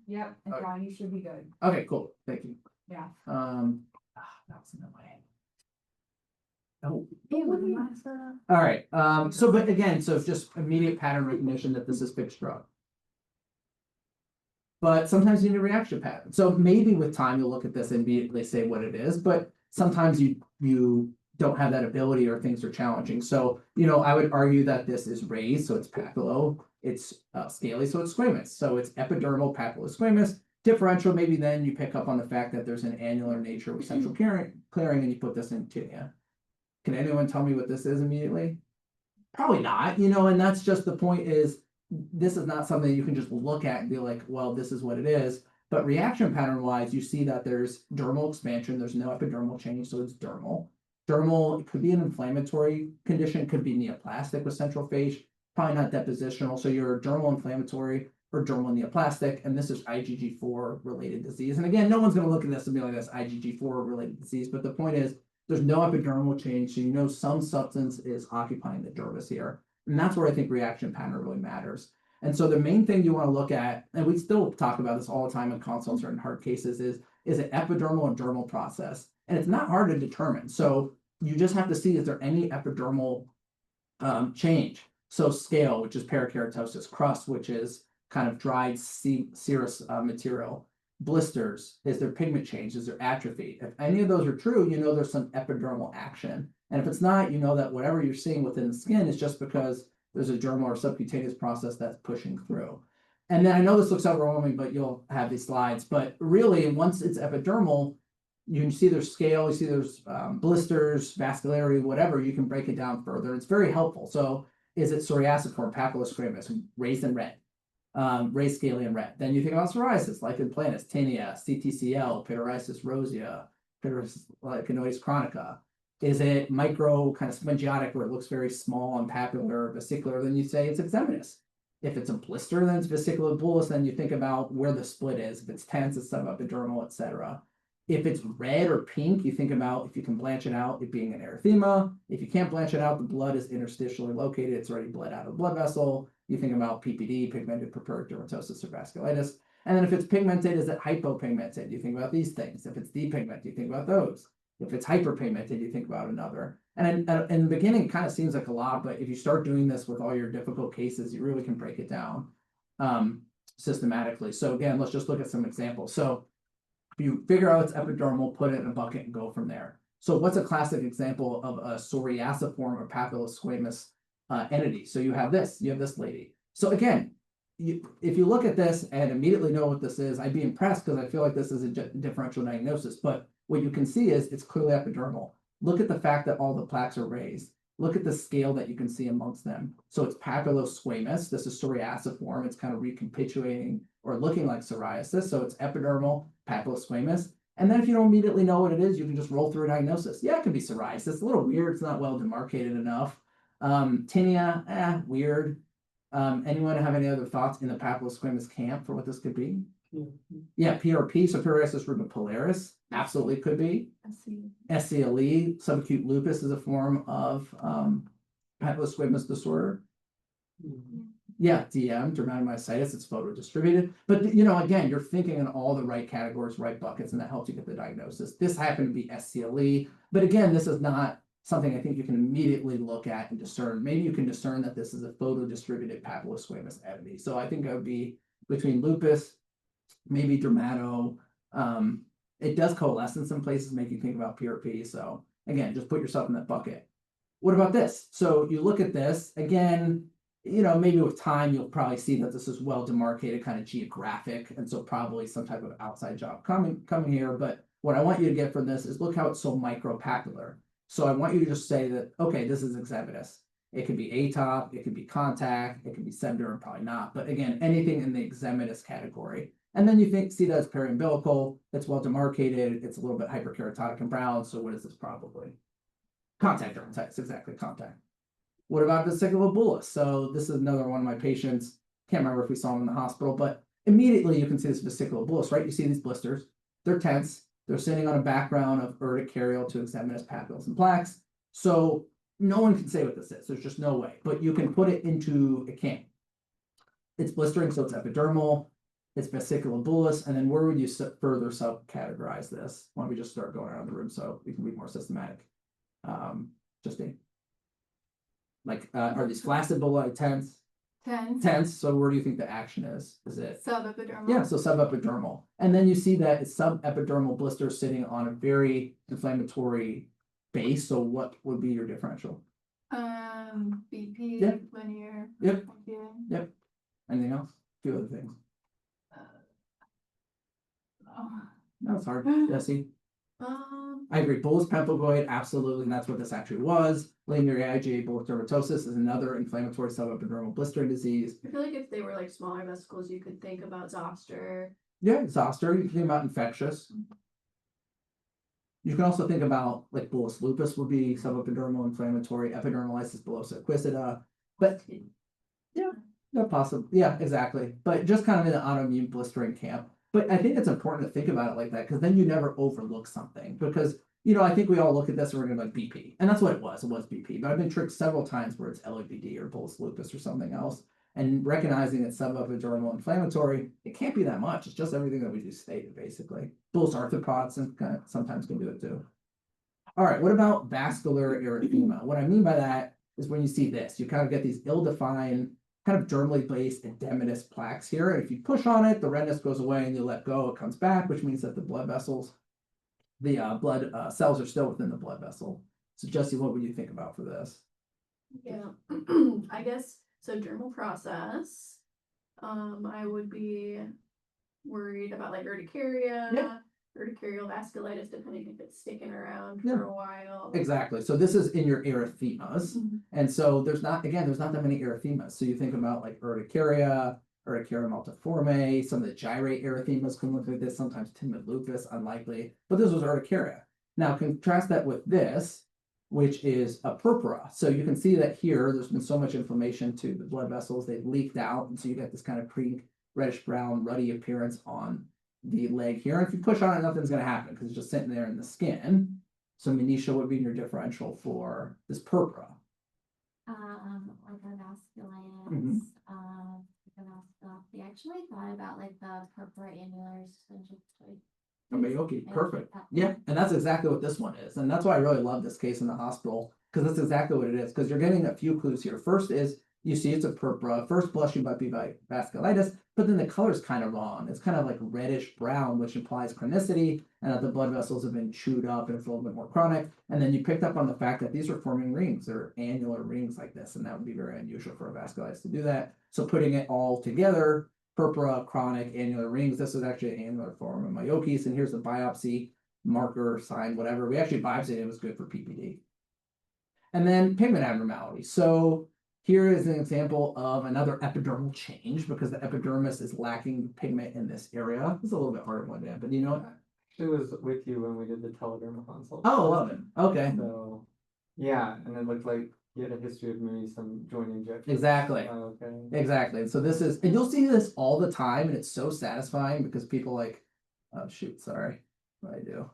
Yep, and Okay. you should be good. Okay, cool. Thank you. Yeah. That was in the way. Oh. Ew, All right. So, but again, so it's just immediate pattern recognition that this is fixed drug. But sometimes you need a reaction pattern. So maybe with time you'll look at this and immediately say what it is, but sometimes you don't have that ability or things are challenging. So, I would argue that this is raised, so it's papulo, it's scaly, so it's squamous. So it's epidermal papulosquamous. Differential, maybe then you pick up on the fact that there's an annular nature with central clearing and you put this in tinea. Can anyone tell me what this is immediately? Probably not, and that's just the point is this is not something you can just look at and be like, well, this is what it is. But reaction pattern wise, you see that there's dermal expansion, there's no epidermal change, so it's dermal. Dermal, it could be an inflammatory condition, it could be neoplastic with central phage, probably not depositional. So you're dermal inflammatory or dermal neoplastic, and this is IgG4 related disease. And again, no one's going to look at this and be like, that's IgG4 related disease. But the point is, there's no epidermal change, so some substance is occupying the dermis here. And that's where I think reaction pattern really matters. And so the main thing you want to look at, and we still talk about this all the time in consults or in hard cases, is an epidermal and dermal process. And it's not hard to determine. So you just have to see, is there any epidermal change? So scale, which is parakeratosis, crust, which is kind of dried serous material. Blisters, is there pigment change? Is there atrophy? If any of those are true, there's some epidermal action. And if it's not, that whatever you're seeing within the skin is just because there's a dermal or subcutaneous process that's pushing through. And then I know this looks overwhelming, but you'll have these slides. But really, once it's epidermal, you can see there's scale, you see there's blisters, vascularity, whatever, you can break it down further. It's very helpful. So is it psoriasiform, papulosquamous, raised in red? Raised scaly and red. Then you think about psoriasis, lichen planus, tinea, CTCL, pityriasis rosea, pityriasis lichenoides chronica. Is it micro kind of spongiotic where it looks very small and papular, vesicular? Then you say it's eczematous. If it's a blister, then it's vesicular bullous. Then you think about where the split is. If it's tense, it's subepidermal, etc. If it's red or pink, you think about if you can blanch it out, it being an erythema. If you can't blanch it out, the blood is interstitially located. It's already bled out of the blood vessel. You think about PPD, pigmented purpuric dermatosis or vasculitis. And then if it's pigmented, is it hypopigmented? You think about these things. If it's depigmented, you think about those. If it's hyperpigmented, you think about another. And in the beginning, it kind of seems like a lot, but if you start doing this with all your difficult cases, you really can break it down systematically. So again, let's just look at some examples. So if you figure out it's epidermal, put it in a bucket and go from there. So what's a classic example of a psoriasiform or papulosquamous entity? So you have this lady. So again, if you look at this and immediately know what this is, I'd be impressed because I feel like this is a differential diagnosis. But what you can see is it's clearly epidermal. Look at the fact that all the plaques are raised. Look at the scale that you can see amongst them. So it's papulosquamous. This is psoriasiform. It's kind of recapitulating or looking like psoriasis. So it's epidermal, papulosquamous. And then if you don't immediately know what it is, you can just roll through a diagnosis. Yeah, it can be psoriasis. It's a little weird. It's not well demarcated enough. Tinea, weird. Anyone have any other thoughts in the papulosquamous camp for what this could be? Yeah, PRP, so pityriasis rubopolaris, absolutely could be. SCLE, subacute lupus is a form of papulosquamous disorder. Yeah, DM, dermatomyositis, it's photodistributed. But again, you're thinking in all the right categories, right buckets, and that helps you get the diagnosis. This happened to be SCLE, but again, this is not something I think you can immediately look at and discern. Maybe you can discern that this is a photodistributed papulosquamous entity. So I think it would be between lupus, maybe dermato. It does coalesce in some places, make you think about PRP. So again, just put yourself in that bucket. What about this? So you look at this, again, maybe with time, you'll probably see that this is well demarcated, kind of geographic. And so probably some type of outside job coming here. But what I want you to get from this is look how it's so micropapular. So I want you to just say that, okay, this is eczematous. It could be atop, it could be contact, it could be subderm, probably not. But again, anything in the eczematous category. And then you see that it's periumbilical, it's well demarcated, it's a little bit hyperkeratotic and brown. So what is this probably? Contact dermatitis, exactly, contact. What about vesicular bullous? So this is another one of my patients. Can't remember if we saw him in the hospital, but immediately you can see this vesicular bullous, right? You see these blisters, they're tense, they're sitting on a background of urticarial to eczematous papules and plaques. So no one can say what this is. There's just no way, but you can put it into a camp. It's blistering, so it's epidermal. it's vesicular-bullous, and then where would you further subcategorize this? Why don't we just start going around the room so we can be more systematic? Justine. Like, are these flaccid bullae tense? Tense, so where do you think the action is? Is it? Subepidermal. Yeah, so subepidermal. And then you see that it's subepidermal blister sitting on a very inflammatory base, so what would be your differential? BP, Yep. linear. Yep. Yeah. Yep. Anything else? A few other things. No, it's hard. Jesse? I agree. Bullous pemphigoid, absolutely, and that's what this actually was. Linear IgA bullous dermatosis is another inflammatory subepidermal blistering disease. I feel like if they were like smaller vesicles, you could think about zoster. Yeah, zoster. You can think about infectious. You can also think about like bullous lupus would be subepidermal inflammatory, epidermolysis bullosa acquisita. But yeah, no possible. Yeah, exactly. But just kind of in the autoimmune blistering camp. But I think it's important to think about it like that because then you never overlook something. Because, I think we all look at this and we're going to be like BP. And that's what it was. It was BP. But I've been tricked several times where it's LABD or bullous lupus or something else. And recognizing it's subepidermal inflammatory, it can't be that much. It's just everything that we just stated, basically. Bullous arthropods sometimes can do it too. All right, what about vascular erythema? What I mean by that is when you see this, you kind of get these ill-defined, kind of dermally based edematous plaques here. And if you push on it, the redness goes away and you let go, it comes back, which means that the blood vessels, the blood cells are still within the blood vessel. So Jesse, what would you think about for this? Yeah, I guess so. Dermal process. I would be worried about like urticaria. Yeah. Urticarial vasculitis, depending if it's sticking around for a while. Exactly. So this is in your erythemas. And so there's not that many erythemas. So you think about like urticaria multiforme, some of the gyrate erythemas can look like this, sometimes timid lupus, unlikely, but this was urticaria. Now contrast that with this, which is a purpura. So you can see that here, there's been so much inflammation to the blood vessels, they've leaked out, and so you get this kind of reddish brown, ruddy appearance on the leg here. And if you push on it, nothing's going to happen because it's just sitting there in the skin. So Manisha would be your differential for this purpura. Like a vasculitis, like a vasculopathy. I actually thought about like the purpura annular suspension. Mayoki, perfect. Yeah, and that's exactly what this one is. And that's why I really love this case in the hospital, because that's exactly what it is. Because you're getting a few clues here. First is, you see it's a purpura. First blush you might be by vasculitis, but then the color is kind of wrong. It's kind of like reddish brown, which implies chronicity, and that the blood vessels have been chewed up and it's a little bit more chronic. And then you picked up on the fact that these are forming rings. They're annular rings like this, and that would be very unusual for a vasculitis to do that. So putting it all together, purpura, chronic, annular rings, this is actually an annular form of myokis, and here's the biopsy marker, sign, whatever. We actually biopsied it was good for PPD. And then pigment abnormality. So here is an example of another epidermal change because the epidermis is lacking pigment in this area. It's a little bit harder one day, but It was with you when we did the telederma consult. Oh, love it. Okay. So, yeah, and it looked like you had a history of maybe some joint injections. Exactly. Oh, okay. Exactly. And so this is, and you'll see this all the time, and it's so satisfying because people oh shoot, sorry, what I do,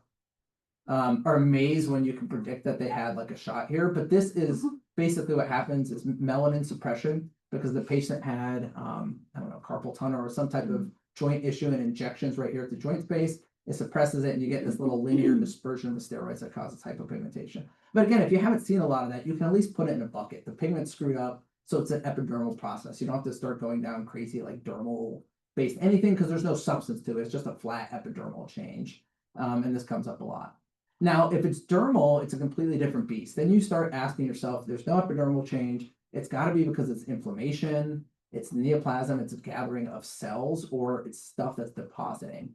are amazed when you can predict that they had like a shot here. But this is basically what happens is melanin suppression because the patient had, I don't know, carpal tunnel or some type of joint issue and injections right here at the joint space. It suppresses it and you get this little linear dispersion of the steroids that causes hypopigmentation. But again, if you haven't seen a lot of that, you can at least put it in a bucket. The pigment's screwed up, so it's an epidermal process. You don't have to start going down crazy like dermal based anything because there's no substance to it. It's just a flat epidermal change. And this comes up a lot. Now, if it's dermal, it's a completely different beast. Then you start asking yourself, there's no epidermal change. It's got to be because it's inflammation, it's neoplasm, it's a gathering of cells, or it's stuff that's depositing.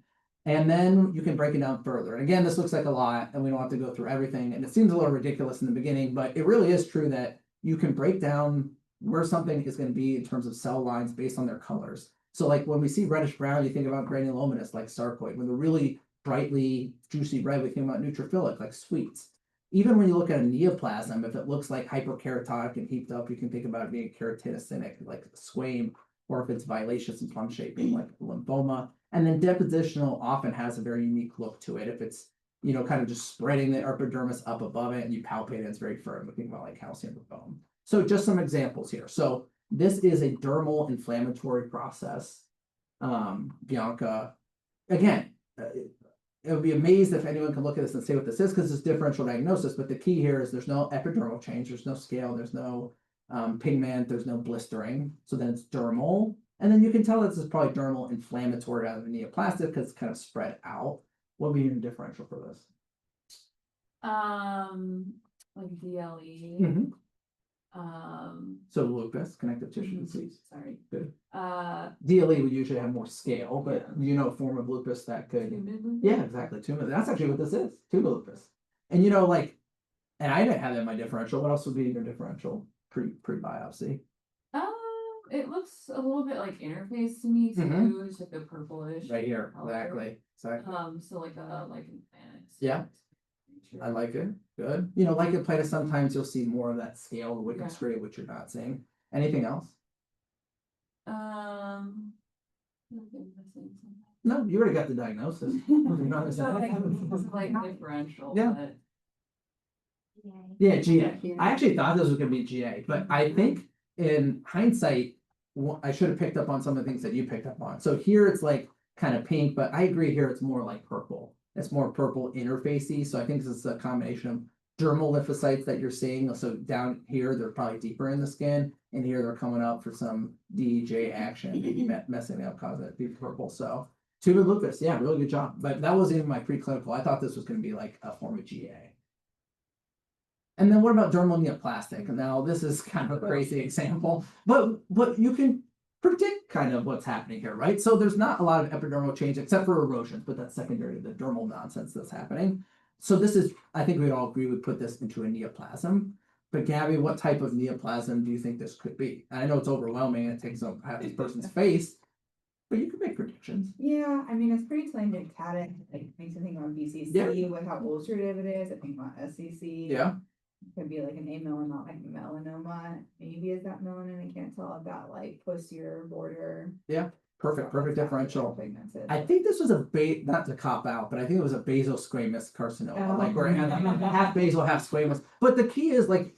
And then you can break it down further. And again, this looks like a lot, and we don't have to go through everything. And it seems a little ridiculous in the beginning, but it really is true that you can break down where something is going to be in terms of cell lines based on their colors. So like when we see reddish brown, you think about granulomatous like sarcoid. When they're really brightly juicy red, we think about neutrophilic like sweets. Even when you look at a neoplasm, if it looks like hyperkeratotic and heaped up, you can think about it being keratinocytic like squame, or if it's violaceous and plum shaping like lymphoma. And then depositional often has a very unique look to it. If it's, kind of just spreading the epidermis up above it and you palpate it, it's very firm. We think about like calcium or bone. So just some examples here. So this is a dermal inflammatory process. Bianca. Again, it would be amazed if anyone can look at this and say what this is, because it's differential diagnosis, but the key here is there's no epidermal change, there's no scale, there's no pigment, there's no blistering, so then it's dermal. And then you can tell this is probably dermal inflammatory rather than neoplastic because it's kind of spread out. What would be your differential for this? Like DLE. Mhm. Um, So lupus, connective tissue disease. sorry. Good. Uh, DLE would usually have more scale, but you know, a form of lupus that could. humid lupus? Yeah, exactly. Tumor. That's actually what this is. Tumor lupus. And you know, like, and I didn't have that in my differential. What else would be in your differential pre-biopsy? It looks a little bit like interface to me too. Mhm. It's like a purplish. Right here. color. Exactly. Exactly. So like a an planets. Yeah. I like it. Good. You know, like in Plato, sometimes you'll see more of that scale of Wicked Yeah. Scree, which you're not seeing. Anything else? I feel like I'm missing something. No, you already got the diagnosis. You're not So like, missing it's like differential, Yeah. but Yeah, GA. I actually thought this was gonna be GA, but I think in hindsight, I should have picked up on some of the things that you picked up on. So here it's like kind of pink, but I agree here it's more like purple. It's more purple interfacey. So I think this is a combination of dermal lymphocytes that you're seeing. So down here, they're probably deeper in the skin, and here they're coming up for some DEJ action, messing up, causing it to be purple. So tumor lupus, yeah, really good job. But that wasn't even my preclinical. I thought this was going to be like a form of GA. And then what about dermal neoplastic? Now this is kind of a crazy example, but you can predict kind of what's happening here, right? So there's not a lot of epidermal change except for erosions, but that's secondary to the dermal nonsense that's happening. So this is, I think we'd all agree, would put this into a neoplasm. But Gabby, what type of neoplasm do you think this could be? And I know it's overwhelming and it takes up half this person's face, but you can make predictions. Yeah, I mean, it's pretty telangiectatic, like makes me think about BCC with how ulcerative it is. I think about SCC. Yeah. Could be like an amelanoma, like melanoma. Maybe is that melanin? I can't tell. I've got like posterior border. Perfect differential. Pigmented. I think this was a not to cop out, but I think it was a basal squamous carcinoma, Oh. like where it had half basal, half squamous. But the key is like,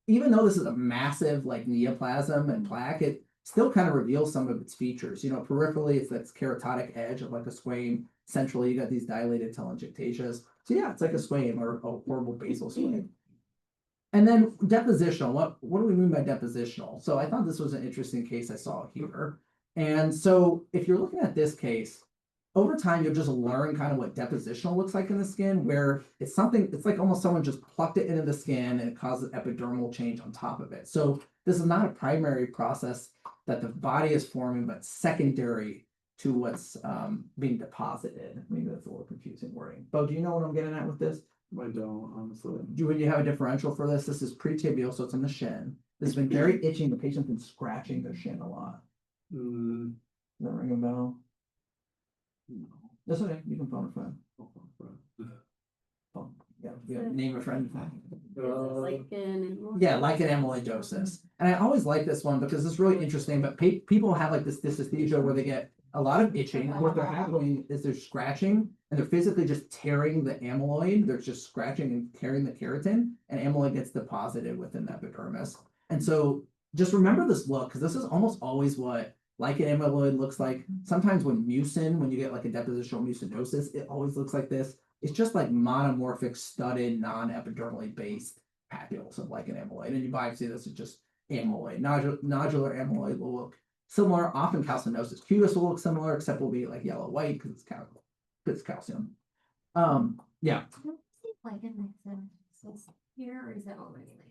even though this is a massive like neoplasm and plaque, it still kind of reveals some of its features. You know, peripherally, it's that keratotic edge of like a squame. Centrally, you got these dilated telangiectasias. So yeah, it's like a squame or a horrible basal squame. And then depositional, what do we mean by depositional? So I thought this was an interesting case I saw here. And so if you're looking at this case, over time, you'll just learn kind of what depositional looks like in the skin, where it's something, it's like almost someone just plucked it into the skin and it causes epidermal change on top of it. So this is not a primary process that the body is forming, but secondary to what's being deposited. Maybe that's a little confusing wording. Bo, do you know what I'm getting at with this? I don't, honestly. When you have a differential for this, this is pre-tibial, so it's in the shin. This has been very itching. The patient's been scratching their shin a lot. Mm, Does that ring a bell? no. That's okay. You can phone a friend. Phone. Yeah, name a friend. Yeah, like an amyloidosis. And I always like this one because it's really interesting, but people have like this dysesthesia where they get a lot of itching. What they're having is they're scratching and they're physically just tearing the amyloid. They're just scratching and tearing the keratin, and amyloid gets deposited within the epidermis. And so just remember this look, because this is almost always what like an amyloid looks like. Sometimes when you get like a depositional mucinosis, it always looks like this. It's just like monomorphic, studded, non-epidermally based papules of like an amyloid. And you biopsy this, it's just amyloid. Nodular amyloid will look similar. Often calcinosis cutis will look similar, except will be like yellow-white because it's calcium. Yeah. Like a mix here, or is that already like?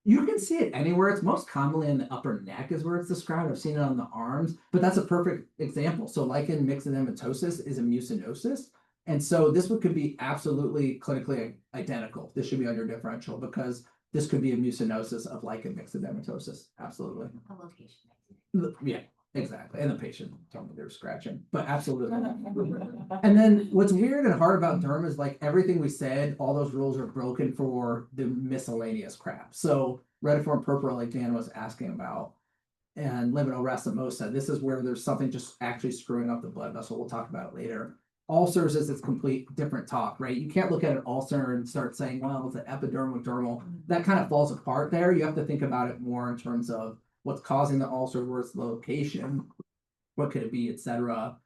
You can see it anywhere. It's most commonly in the upper neck is where it's described. I've seen it on the arms, but that's a perfect example. So lichen myxedematosus is a mucinosis. And so this one could be absolutely clinically identical. This should be on your differential because this could be a mucinosis of lichen myxedematosus. Absolutely. A location. Yeah, exactly. And the patient told me they were scratching, but absolutely. And then what's weird and hard about derm is like everything we said, all those rules are broken for the miscellaneous crap. So retiform purpura, like Dan was asking about, and limitoracemosa, this is where there's something just actually screwing up the blood vessel. We'll talk about it later. Ulcers is its complete different talk, right? You can't look at an ulcer and start saying, well, it's an epidermodermal. That kind of falls apart there. You have to think about it more in terms of what's causing the ulcer, where's the location. What could it be, etc.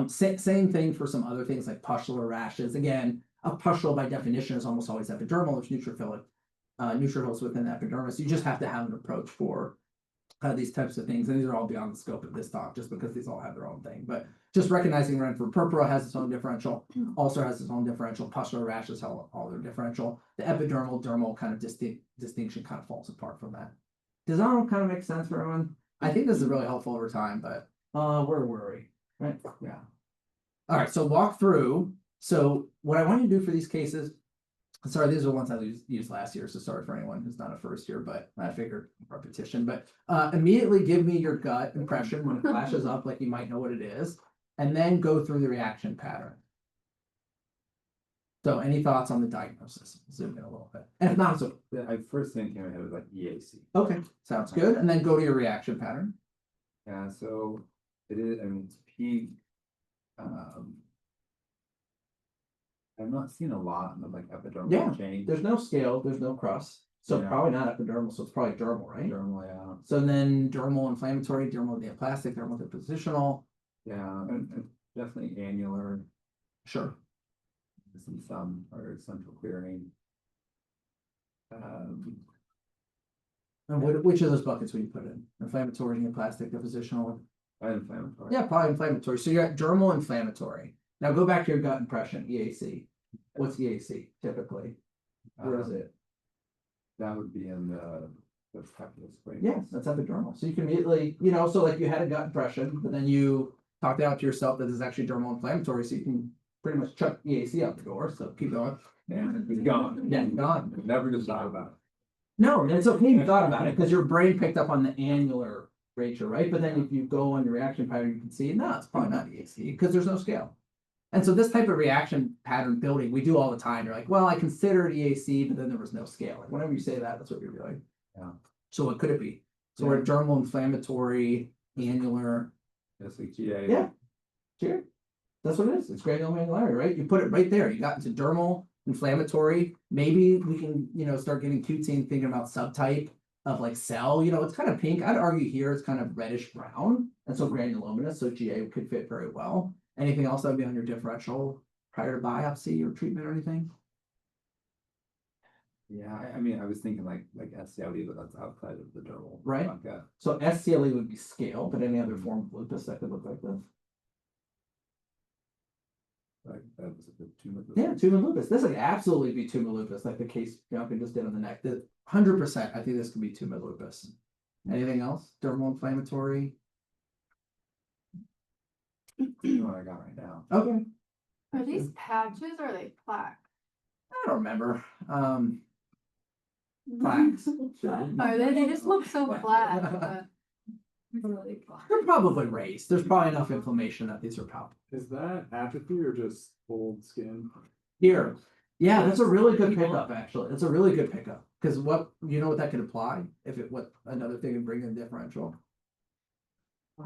Same thing for some other things like pustular rashes. Again, a pustule by definition is almost always epidermal. There's neutrophils within the epidermis. You just have to have an approach for these types of things. And these are all beyond the scope of this talk, just because these all have their own thing. But just recognizing Renfrew purpura has its own differential, ulcer has its own differential, pustular rashes have all their differential. The epidermal dermal kind of distinction kind of falls apart from that. Does that all kind of make sense for everyone? I think this is really helpful over time, but where were we? Right? Yeah. All right, so walk through. So what I want you to do for these cases, sorry, these are the ones I used last year, so sorry for anyone who's not a first year, but I figured repetition. But immediately give me your gut impression when it flashes up, like you might know what it is, and then go through the reaction pattern. So any thoughts on the diagnosis? Zoom in a little bit. And if not, so I first thing came in my head was like EAC. okay, sounds good. And then go to your reaction pattern. Yeah, so it is, I mean, it's peak. I've not seen a lot of like epidermal Yeah, change. there's no scale, there's no crust. So Yeah. probably not epidermal, so it's probably dermal, right? Dermal, yeah. So then dermal inflammatory, dermal neoplastic, dermal depositional. Yeah, and definitely annular, Sure. some or central clearing. And which of those buckets would you put in? Inflammatory, neoplastic, depositional? Inflammatory. Yeah, probably inflammatory. So you're at dermal inflammatory. Now go back to your gut impression, EAC. What's EAC typically? Where is it? That would be in the peplous squamous. Yes, that's epidermal. So you can immediately, so like you had a gut impression, but then you talked out to yourself that this is actually dermal inflammatory, so you can pretty much chuck EAC out the door. So keep going. And it's gone. Yeah, gone. Never just thought about it. No, it's okay you thought about it because your brain picked up on the annular ratio, right? But then if you go on your reaction pattern, you can see, no, it's probably not EAC because there's no scale. And so this type of reaction pattern building, we do all the time. You're like, well, I considered EAC, but then there was no scale. Like whenever you say that, that's what you're doing. Yeah. So what could it be? So we're dermal inflammatory, annular. It's like GA. Yeah. Sure. That's what it is. It's granulomedullary, right? You put it right there. You got into dermal, inflammatory. Maybe we can, start getting cutesy and thinking about subtype of like cell. It's kind of pink. I'd argue here it's kind of reddish brown. And so granulomatous, so GA could fit very well. Anything else that would be on your differential prior to biopsy or treatment or anything? Yeah, I mean, I was thinking like SCLE, but that's outside of the dermal. Right. bucket. So SCLE would be scale, but any other form of lupus that could look like this. Like that was a good tumor. Yeah, tumor lupus. This would absolutely be tumor lupus, like the case Bianca just did on the neck. 100%, I think this could be tumor lupus. Anything else? Dermal inflammatory. What I got right now. Okay. Are these patches or are they plaque? I don't remember. Plaques. Are they? They just look so flat. But... They're probably raised. There's probably enough inflammation that these are palpable. Is that atrophy or just old skin? Here. Yeah, that's a really good pickup, actually. It's a really good pickup. Because what that could apply if what another thing would bring in differential.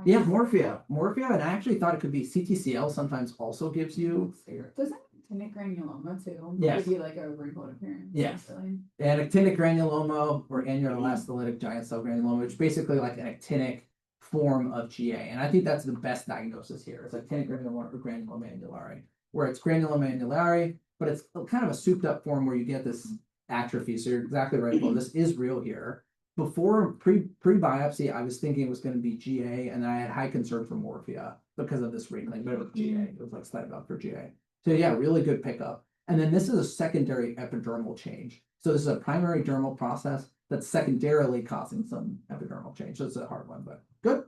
Yeah, morphia. Morphia, and I actually thought it could be CTCL sometimes also gives you. Doesn't actinic granuloma too? Yes. Give you like a wrinkled appearance. Yes. Really? And actinic granuloma or annular elastolytic giant cell granuloma, which is basically like an actinic form of GA. And I think that's the best diagnosis here. It's actinic granuloma or granuloma annulare, where it's granuloma annulare, but it's kind of a souped up form where you get this atrophy. So you're exactly right. Well, this is real here. Before pre-biopsy, I was thinking it was going to be GA, and I had high concern for morphia because of this wrinkling, but it was GA. It was like slight up for GA. So yeah, really good pickup. And then this is a secondary epidermal change. So this is a primary dermal process that's secondarily causing some epidermal change. So it's a hard one, but good.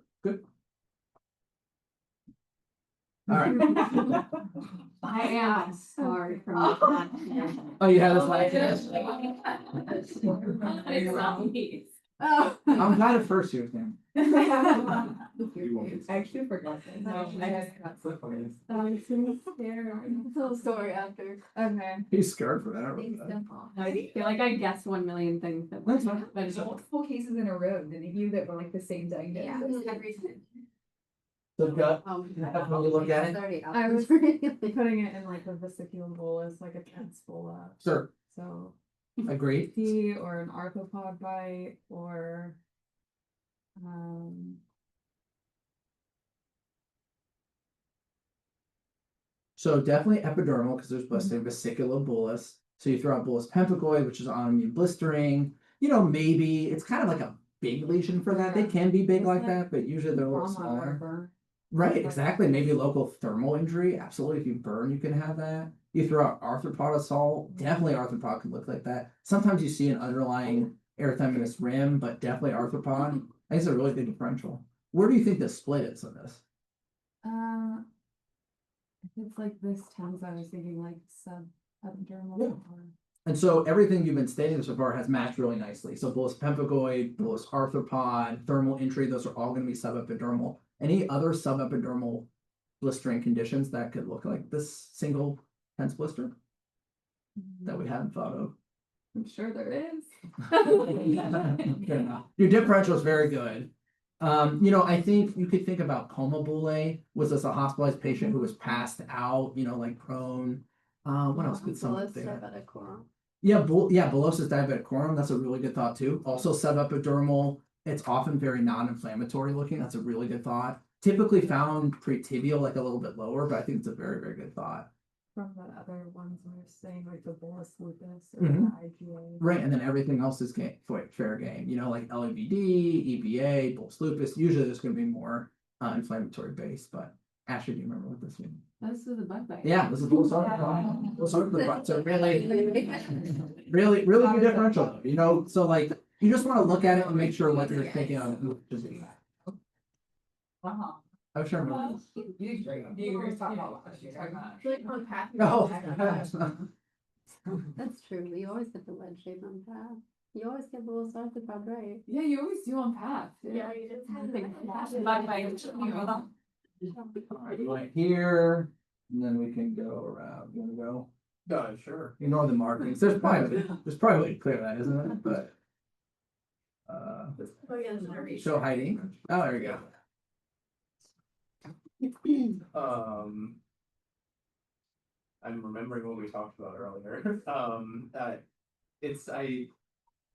All right. I am sorry for not. Oh, you have this like Oh. I'm glad at first year's game. I actually forgot that. No, I just got so funny. I'm so scared. Tell a story after. Okay. He's scared for that. I Thanks, remember that. Dimple. I feel like I guessed 1 million things. That That's fine. but it's Multiple cases in a row, didn't you, that were like the same Yeah, diagnosis? everything. So gut, um, when you look at it, I was putting it in like a vesicular bolus, like a transpola. sure, So agreed. D or an arthropod bite, or So definitely epidermal, because there's blistering, vesiculobullous. So you throw out bullous pemphigoid, which is autoimmune blistering. Maybe it's kind of like a big lesion for that. They can be big It's like like that, but usually they're a little Trauma or smaller. burn. Right, like- exactly. Maybe local thermal injury. Absolutely. If you burn, you can have that. You throw out arthropod assault. Definitely arthropod can look like that. Sometimes you see an underlying erythematous rim, but definitely arthropod. I think it's a really big differential. Where do you think the split is on this? If it's like this tens, I was thinking like epidermal Yeah. or. And so everything you've been stating so far has matched really nicely. So bullous pemphigoid, bullous arthropod, thermal injury, those are all going to be subepidermal. Any other subepidermal blistering conditions that could look like this single tense blister that we hadn't thought of? I'm sure there is. Fair enough. Your differential is very good. I think you could think about coma bulle. Was this a hospitalized patient who was passed out, like prone? What else could someone think of? Yeah, bullosis diabeticorum. That's a really good thought too. Also subepidermal. It's often very non-inflammatory looking. That's a really good thought. Typically found pre-tibial, like a little bit lower, but I think it's a very, very good thought. From the other ones we were saying, like the bullous lupus or Mhm. the IgA. Right, and then everything else is fair game. Like LABD, EBA, bullous lupus. Usually there's going to be more inflammatory base, but Ashley, do you remember what this means? This is a bug bite. Yeah, this is bullous arthropod. Bullous arthropod. So really good differential. So like you just want to look at it and make sure what you're thinking of. Wow. I'm sure. Remember. You were talking about last year. Like on path. Oh. That's true. You always get the lead shape on path. You always get the little arthropod right. Yeah, you always do on path. Yeah, you just had Right here, and then we can go around. You want to go? Sure. Ignore the markings. There's probably a way to clear that, isn't it? But show hiding. Oh, there we go. I'm remembering what we talked about earlier. It's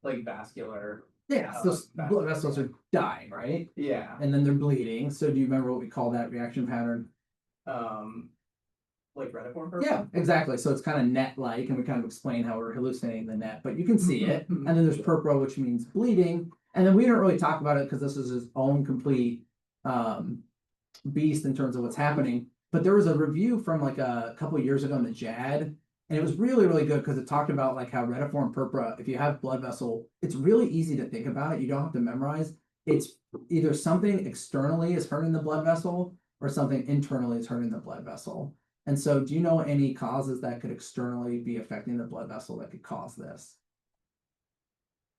like vascular. Yeah, so blood vessels are dying, right? Yeah. And then they're bleeding. So do you remember what we call that reaction pattern? Like retiform purple? Yeah, exactly. So it's kind of net-like, and we kind of explain how we're hallucinating the net, but you can see it. And then there's purpura, which means bleeding. And then we don't really talk about it because this is his own complete beast in terms of what's happening. But there was a review from like a couple of years ago in the JAD, and it was really, really good because it talked about like how retiform purpura, if you have blood vessel, it's really easy to think about it. You don't have to memorize. It's either something externally is hurting the blood vessel or something internally is hurting the blood vessel. And so do you know any causes that could externally be affecting the blood vessel that could cause this?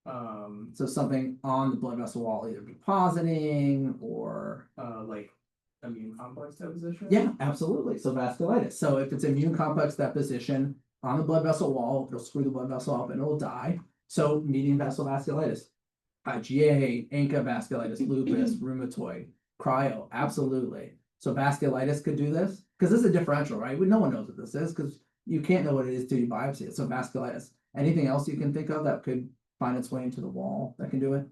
So something on the blood vessel wall either depositing or like immune complex deposition? yeah, absolutely. So vasculitis. So if it's immune complex deposition on the blood vessel wall, it'll screw the blood vessel up and it'll die. So median vessel vasculitis, IgA, ANCA vasculitis, lupus, rheumatoid, cryo, absolutely. So vasculitis could do this because this is a differential, right? No one knows what this is because you can't know what it is till you biopsy it. So vasculitis. Anything else you can think of that could find its way into the wall that can do it?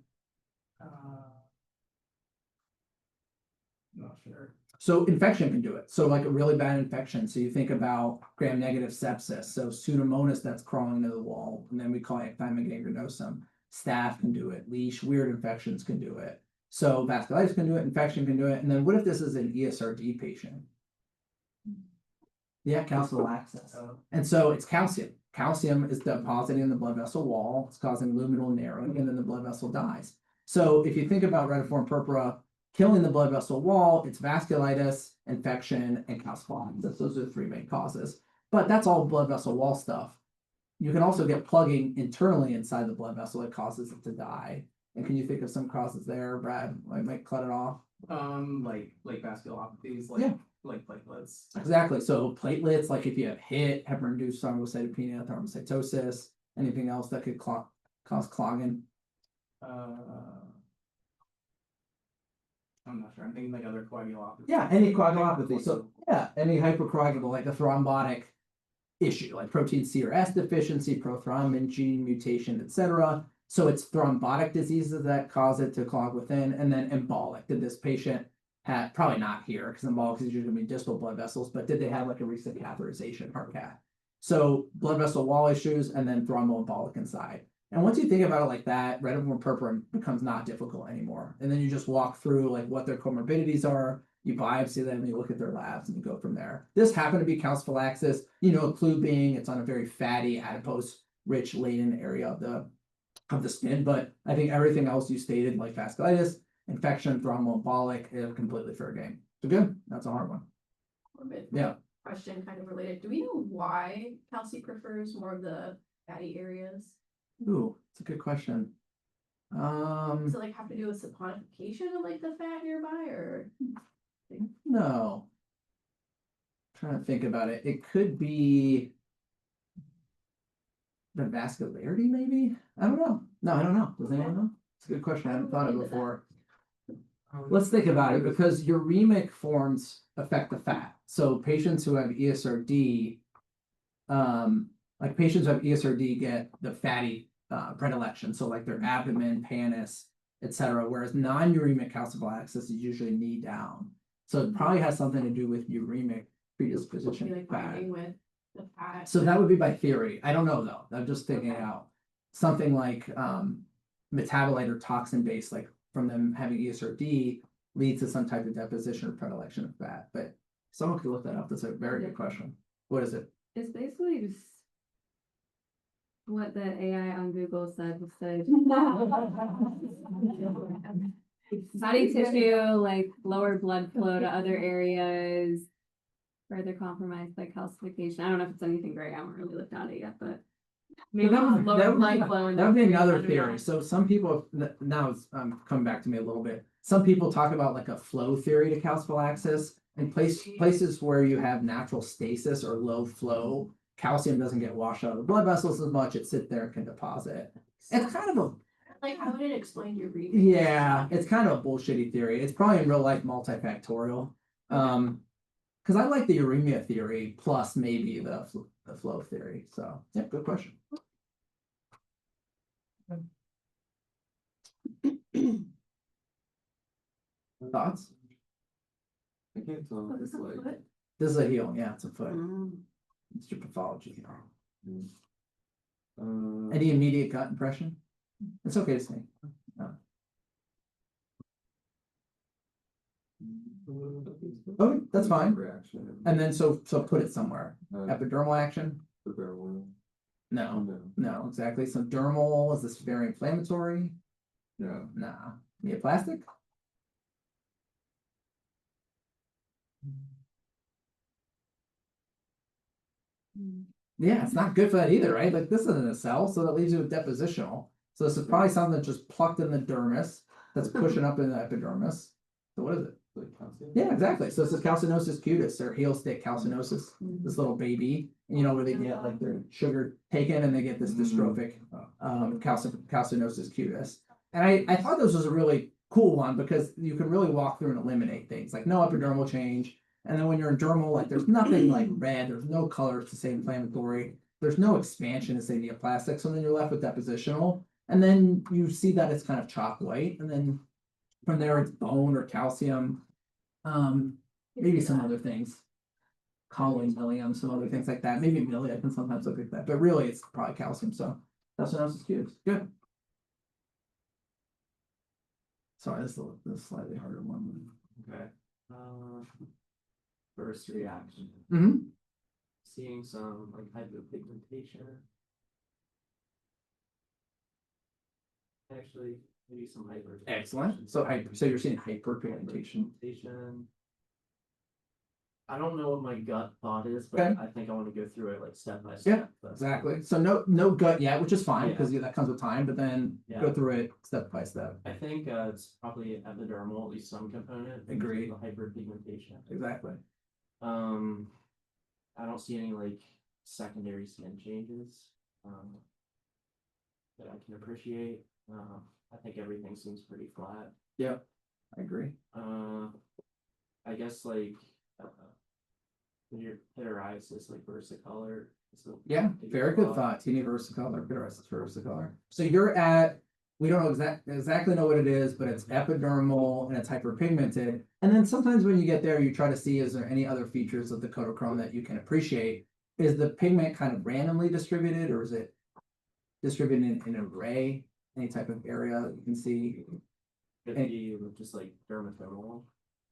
Not sure. So infection can do it. So like a really bad infection. So you think about gram-negative sepsis. So Pseudomonas that's crawling into the wall, and then we call it thymic gangrenosum. Staph can do it. Leash, weird infections can do it. So vasculitis can do it. Infection can do it. And then what if this is an ESRD patient? Yeah, calcium access. And so it's calcium. Calcium is depositing in the blood vessel wall. It's causing luminal narrowing, and then the blood vessel dies. So if you think about retiform purpura killing the blood vessel wall, it's vasculitis, infection, and calcification. Those are the three main causes. But that's all blood vessel wall stuff. You can also get plugging internally inside the blood vessel that causes it to die. And can you think of some causes there, Brad? I might cut it off. Like vasculopathies, Yeah. like platelets. Exactly. So platelets, like if you have HIT, heparin-induced thrombocytopenia, thrombocytosis, anything else that could cause clogging. I'm not sure. I'm thinking like other coagulopathies. Yeah, any coagulopathy. So yeah, any hypercoagulable, like a thrombotic issue, like protein C or S deficiency, prothrombin gene mutation, etc. So it's thrombotic diseases that cause it to clog within, and then embolic. Did this patient had, probably not here, because embolic is usually gonna be distal blood vessels, but did they have like a recent catheterization heart cath? So blood vessel wall issues and then thromboembolic inside. And once you think about it like that, reticular purpura becomes not difficult anymore. And then you just walk through like what their comorbidities are, you biopsy them, you look at their labs, and you go from there. This happened to be calciphylaxis, a clue being it's on a very fatty, adipose-rich laden area of the skin. But I think everything else you stated, like vasculitis, infection, thromboembolic, is a completely fair game. So good, that's a hard one. Morbid. Yeah. Question kind of related. Do we know why Kelsey prefers more of the fatty areas? Ooh, it's a good question. Does it like have to do with saponification of like the fat nearby or? No. Trying to think about it. It could be the vascularity, maybe? I don't know. No, I don't know. Does anyone know? It's a good question. I haven't thought of it before. Let's think about it, because uremic forms affect the fat. So patients who have ESRD, like patients who have ESRD get the fatty predilection. So like their abdomen, pannus, etc. Whereas non-uremic calciphylaxis is usually knee down. So it probably has something to do with uremic predisposition Be to like fat. binding with the fat. So that would be by theory. I don't know though. I'm just thinking out. Something like metabolite or toxin based, like from them having ESRD, leads to some type of deposition or predilection of fat. But someone could look that up. That's a very good question. What is it? It's basically just what the AI on Google said. Fatty tissue, like lower blood flow to other areas, further compromised by calcification. I don't know if it's anything great. I haven't really looked at it yet, but maybe That would- lower that would blood be- flow. in That would be those areas. I another don't theory. know. So some people, now it's coming back to me a little bit. Some people talk about like a flow theory to calciphylaxis. In places where you have natural stasis or low flow, calcium doesn't get washed out of the blood vessels as much. It sits there and can deposit. It's kind of a, Like, how would it explain your remix? yeah, it's kind of a bullshitty theory. It's probably in real life multifactorial. Because I like the uremia theory plus maybe the flow theory. So yeah, good question. Thoughts? I can't tell. It's like. This is a heel. Yeah, it's a foot. Mm. It's your pathology. Uh, Any immediate gut impression? It's okay to say. Oh, that's fine. Reaction. And then so put it somewhere. Epidermal action? The bare one. No, no, exactly. So dermal, is this very inflammatory? No. Nah. Neoplastic? Yeah, it's not good for that either, right? Like this isn't a cell, so that leaves you with depositional. So this is probably something that just plucked in the dermis that's pushing up in the epidermis. So what is it? Like calcium? Yeah, exactly. So this is calcinosis cutis or heel stick calcinosis. This little baby, where they get like their sugar taken and they get this dystrophic calcinosis cutis. And I thought this was a really cool one because you can really walk through and eliminate things like no epidermal change. And then when you're in dermal, like there's nothing like red, there's no colors to say inflammatory, there's no expansion to say neoplastic. So then you're left with depositional. And then you see that it's kind of chalk white. And then from there it's bone or calcium. Maybe some other things. Colloid, milium, some other things like that. Maybe milia can sometimes look like that, but really it's probably calcium. So calcinosis cutis. Good. Sorry, this is a slightly harder one. Okay. First reaction. Mm-hmm. Seeing some like hypopigmentation. Actually, maybe some hyper. Excellent. So you're seeing hyperpigmentation. Hyperpigmentation. I don't know what my gut thought is, but Okay. I think I want to go through it like step by Yeah, step. But- exactly. So no gut yet, which is fine Yeah. because that comes with time, but then Yeah. go through it step by step. I think it's probably epidermal, at least some component. because of Agreed. The hyperpigmentation. Exactly. I don't see any like secondary skin changes that I can appreciate. I think everything seems pretty flat. Yep. I agree. I guess like when your pityriasis like versicolor. So Yeah, very good thought. Teeny versicolor, pityriasis versicolor. So you're at we don't know exactly know what it is, but it's epidermal and it's hyperpigmented. And then sometimes when you get there, you try to see, is there any other features of the Kodachrome that you can appreciate? Is the pigment kind of randomly distributed, or is it distributed in an array? Any type of area that you can see? Could be just like dermatomal.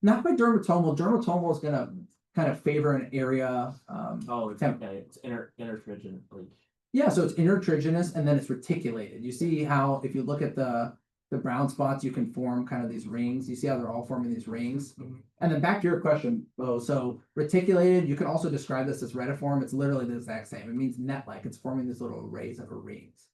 Not by dermatomal. Dermatomal is gonna kind of favor an area. Oh, it's temp- okay, it's intertriginous, like, Yeah, so it's intertriginous and then it's reticulated. You see how if you look at the brown spots, you can form kind of these rings. You see how they're all forming these rings? And then back to your question, Bo. So reticulated, you can also describe this as retiform. It's literally the exact same. It means net-like. It's forming these little arrays of rings.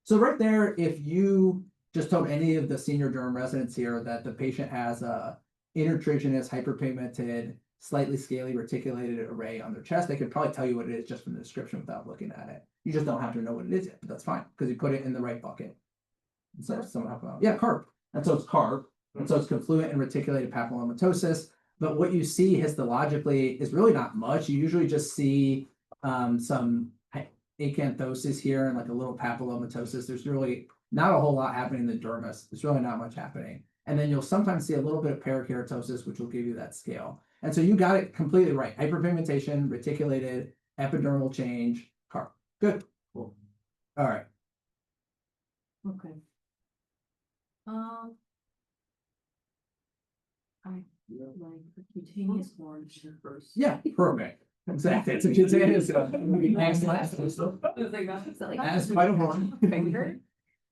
So right there, if you just told any of the senior derm residents here that the patient has a intertriginous, hyperpigmented, slightly scaly reticulated array on their chest, they could probably tell you what it is just from the description without looking at it. You just don't have to know what it is yet, but that's fine because you put it in the right bucket. So somehow, yeah, carp. And so it's carp. And so it's confluent and reticulated papillomatosis. But what you see histologically is really not much. You usually just see some acanthosis here and like a little papillomatosis. There's really not a whole lot happening in the dermis. There's really not much happening. And then you'll sometimes see a little bit of parakeratosis, which will give you that scale. And so you got it completely right. Hyperpigmentation, reticulated, epidermal change, carp. Good. Cool. All right. Okay. I feel like the cutaneous orange first. Yeah, perfect. Exactly. It's a cutaneous. Next class. I was like, that's like. That's quite a horn. Finger.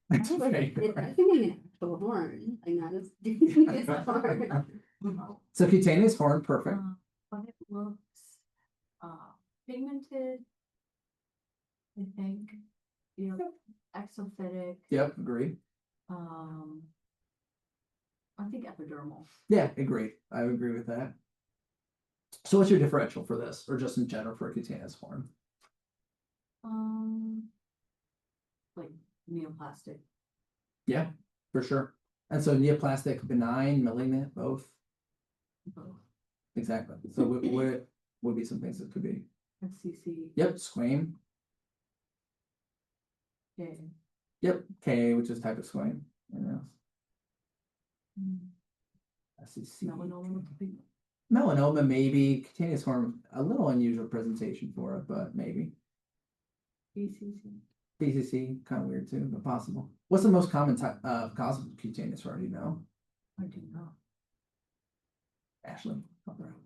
That's Like, right. it doesn't mean an actual horn, like not as it's a horn. So cutaneous horn, perfect. But it looks pigmented. I think, you know, exophytic, Yep, agreed. I think epidermal. Yeah, agreed. I would agree with that. So what's your differential for this, or just in general for a cutaneous horn? Like neoplastic. Yeah, for sure. And so neoplastic, benign, malignant, both. Both. Exactly. So what would be some things that could be? SCC. Yep, squame. Yeah. Yep, K, which is type of squame. Anything else? SCC. Melanoma. Melanoma, maybe. Cutaneous horn, a little unusual presentation for it, but maybe. BCC. BCC, kind of weird too, but possible. What's the most common type cause of cutaneous horn? Do you know? I do not. Ashley? Help her out.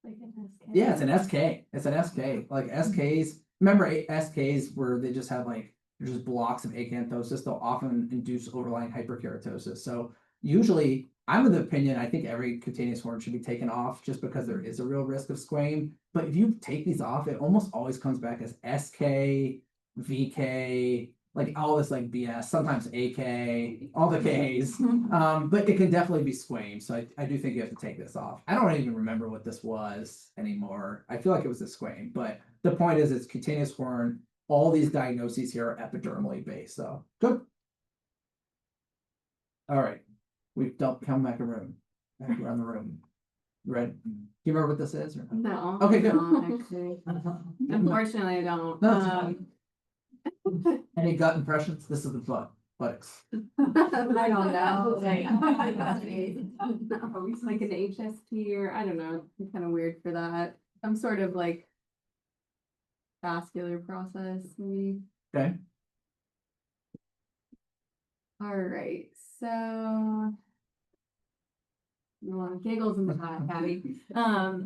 Like an SK. Yeah, it's an SK. It's an SK. Like SKs. Remember SKs where they just have like there's just blocks of acanthosis. They'll often induce overlying hyperkeratosis. So usually, I'm of the opinion I think every cutaneous horn should be taken off just because there is a real risk of squame. But if you take these off, it almost always comes back as SK, VK, like all this like BS. Sometimes AK, all the Ks. But it can definitely be squame. So I do think you have to take this off. I don't even remember what this was anymore. I feel like it was a squame, but the point is it's cutaneous horn. All these diagnoses here are epidermally based. So good. All right. We've come back around the room. Ready? Do you remember what this is? Or? No. Okay, good. I don't, actually. Unfortunately, I don't. No, it's Any gut impressions? This is the buttocks. I don't know. Like, like an HSP or I don't know. I'm kind of weird for that. I'm sort of like vascular process, maybe. Okay. All right, so a lot of giggles in the chat, Abby. All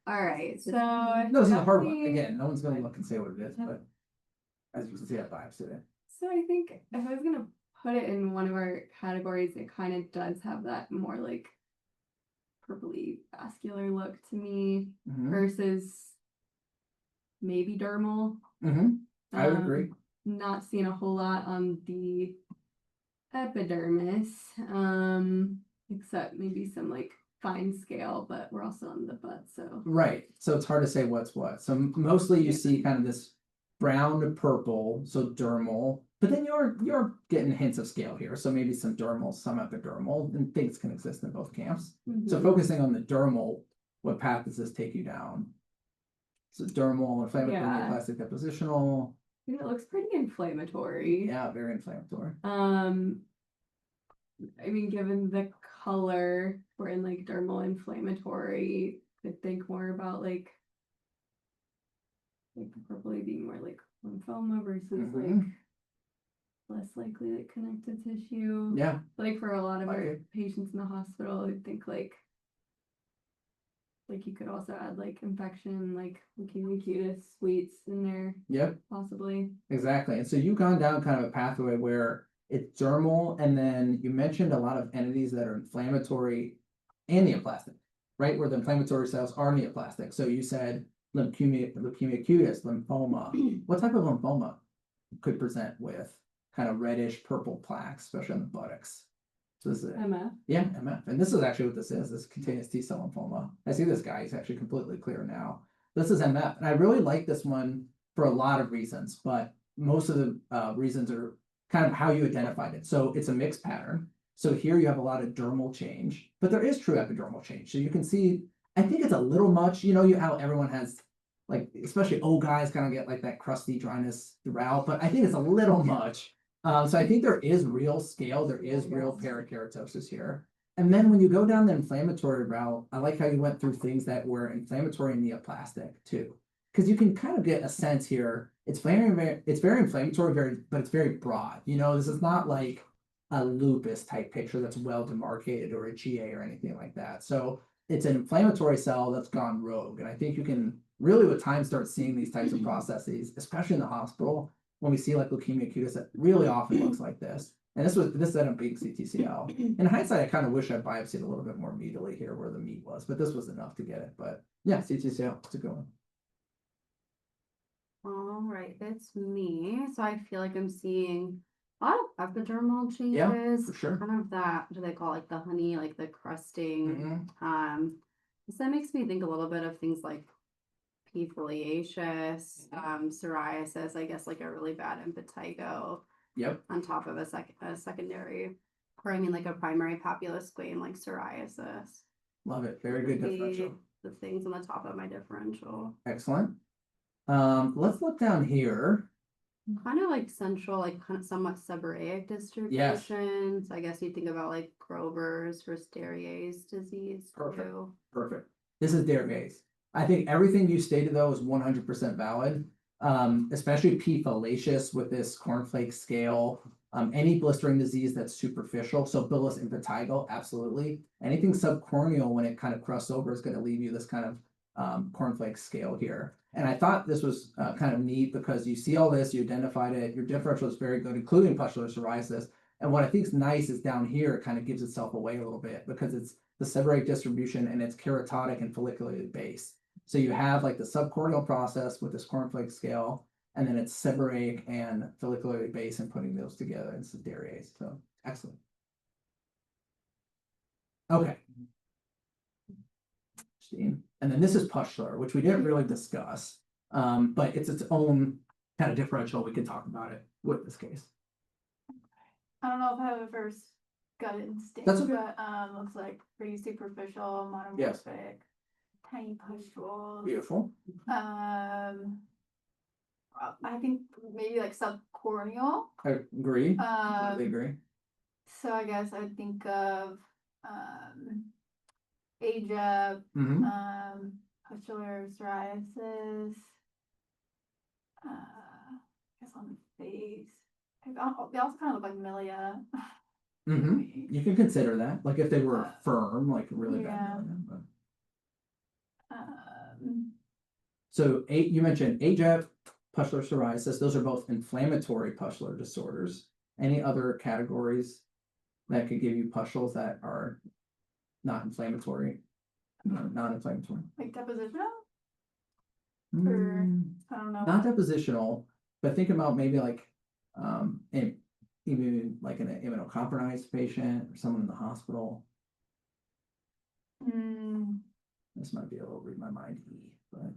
right, so No, this is a hard one. definitely- Again, no one's gonna look and say what it is, but as you can see, I biopsied it. So I think if I was gonna put it in one of our categories, it kind of does have that more like purpley vascular look to me versus maybe dermal. I would agree. Not seeing a whole lot on the epidermis, except maybe some like fine scale, but we're also on the butt, so. Right. So it's hard to say what's what. So mostly you see kind of this brown to purple, so dermal, but then you're getting hints of scale here. So maybe some dermal, some epidermal, and things can exist in both camps. So focusing on the dermal, what path does this take you down? So dermal, inflammatory, Yeah. neoplastic depositional. it looks pretty inflammatory. Yeah, very inflammatory. I mean, given the color, we're in like dermal inflammatory, could think more about like probably being more like lymphoma versus like Mhm. less likely like connective tissue. Yeah, Like for a lot of our Okay. patients in the hospital, I think like you could also add like infection, like leukemia cutis, sweets in there, yep, possibly. exactly. And so you've gone down kind of a pathway where it's dermal, and then you mentioned a lot of entities that are inflammatory and neoplastic, right? Where the inflammatory cells are neoplastic. So you said leukemia cutis, lymphoma. What type of lymphoma could present with kind of reddish purple plaques, especially on the buttocks? So this is it. MF. Yeah, MF. And this is actually what this is. This cutaneous T-cell lymphoma. I see this guy. He's actually completely clear now. This is MF. And I really like this one for a lot of reasons, but most of the reasons are kind of how you identified it. So it's a mixed pattern. So here you have a lot of dermal change, but there is true epidermal change. So you can see, I think it's a little much, how everyone has, like, especially old guys kind of get like that crusty dryness throughout, but I think it's a little much. So I think there is real scale, there is real parakeratosis here. And then when you go down the inflammatory route, I like how you went through things that were inflammatory and neoplastic too. Because you can kind of get a sense here, it's very inflammatory, but it's very broad. This is not like a lupus type picture that's well demarcated or a GA or anything like that. So it's an inflammatory cell that's gone rogue. And I think you can really with time start seeing these types of processes, especially in the hospital, when we see like leukemia cutis that really often looks like this. And this ended up being CTCL. In hindsight, I kind of wish I biopsied a little bit more meatily here where the meat was, but this was enough to get it. But yeah, CTCL, it's a good one. All right, it's me. So I feel like I'm seeing a lot of epidermal changes. Yeah, for sure. Kind of that, what do they call it, like the honey, like the crusting. So that makes me think a little bit of things like P. foliaceus, psoriasis, I guess like a really bad impetigo. Yep. On top of a secondary, or I mean like a primary papulous squame like psoriasis. Love it. Very good The- differential. The things on the top of my differential. Excellent. Let's look down here. Kind of like central, like kind of somewhat seborrheic distribution. So I guess you think about like Grover's for Sterier's disease Perfect. too. Perfect. This is Derm's. I think everything you stated though is 100% valid. Especially P. foliaceus with this cornflake scale. Any blistering disease that's superficial. So bullous impetigo, absolutely. Anything subcorneal when it kind of crusts over is going to leave you this kind of cornflake scale here. And I thought this was kind of neat because you see all this, you identified it, your differential is very good, including pustular psoriasis. And what I think is nice is down here, it kind of gives itself away a little bit because it's the seborrheic distribution and it's keratotic and follicularly based. So you have like the subcorneal process with this cornflake scale, and then it's seborrheic and follicularly based and putting those together in Sterier's. So excellent. Okay. And then this is pustular, which we didn't really discuss, but it's its own kind of differential. We can talk about it with this case. I don't know if I have a first gut instinct, That's okay. but looks like pretty superficial, monomorphic, Yes. tiny pustules. Beautiful. I think maybe like subcorneal. I agree. Completely agree. So I guess I think of AJEP, pustular psoriasis, I guess on the face. They also kind of look like milia. You can consider that, like if they were firm, like really yeah. bad. But... So you mentioned AJEP, pustular psoriasis. Those are both inflammatory pustular disorders. Any other categories that could give you pustules that are not inflammatory, non-inflammatory? Like depositional? Or I don't know. Not depositional, but think about maybe like even like an immunocompromised patient or someone in the hospital. This might be a little read my mind, but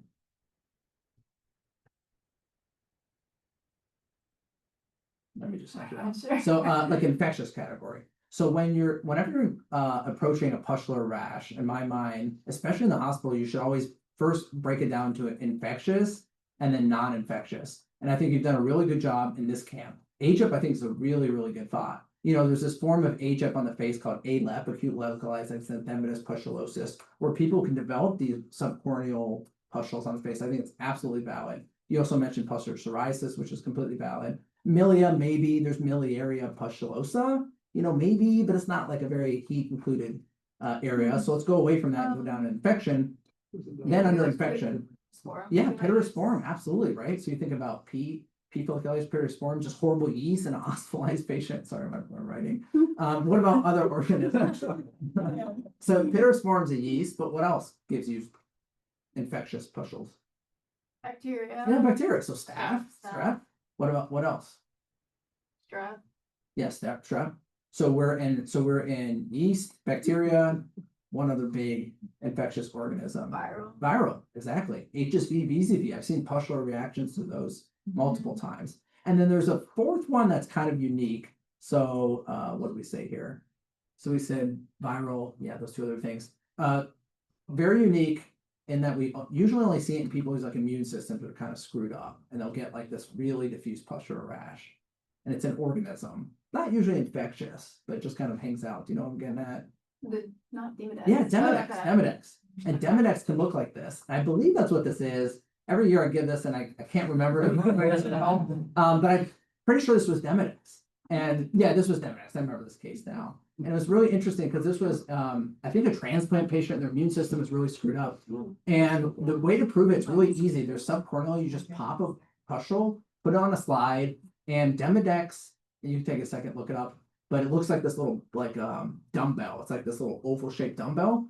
let me just check it out. Sure. So like infectious category. So whenever you're approaching a pustular rash, in my mind, especially in the hospital, you should always first break it down to infectious and then non-infectious. And I think you've done a really good job in this camp. HIP, I think, is a really, really good thought. You know, there's this form of HIP on the face called ALEP, acute localized ependymosis pustulosis, where people can develop these subcorneal pustules on the face. I think it's absolutely valid. You also mentioned pustular psoriasis, which is completely valid. Milia, maybe there's miliaria pustulosa, you know, maybe, but it's not like a very heat included area. So let's go away from that and go down to infection. Then under infection, yeah, pittosporum, absolutely, right? So you think about P. Folliculitis pittosporum, just horrible yeast in a hospitalized patient. Sorry, I'm writing. What about other organisms? So pittosporum is a yeast, but what else gives you infectious pustules? Bacteria. Yeah, bacteria. So staph, Staph. strep. What else? Strep. Yes, strep. So we're in yeast, bacteria, one other big infectious organism. Viral, exactly. HSV, VZV. I've seen pustular reactions to those multiple times. And then there's a fourth one that's kind of unique. So what do we say here? So we said viral, yeah, those two other things. Very unique in that we usually only see it in people whose like immune systems are kind of screwed up and they'll get like this really diffuse pustular rash. And it's an organism, not usually infectious, but it just kind of hangs out. Do you know what I'm getting at? Not Demodex. Yeah, Demodex, Okay. Demodex. And Demodex can look like this. I believe that's what this is. Every year I give this and I can't remember it. But I'm pretty sure this was Demodex. And yeah, this was Demodex. I remember this case now. And it was really interesting because this was, I think, a transplant patient. Their immune system is really screwed up. And the way to prove it's really easy. There's subcorneal. You just pop a pustule, put it on a slide, and Demodex, and you can take a second, look it up. But it looks like this little dumbbell. It's like this little oval shaped dumbbell.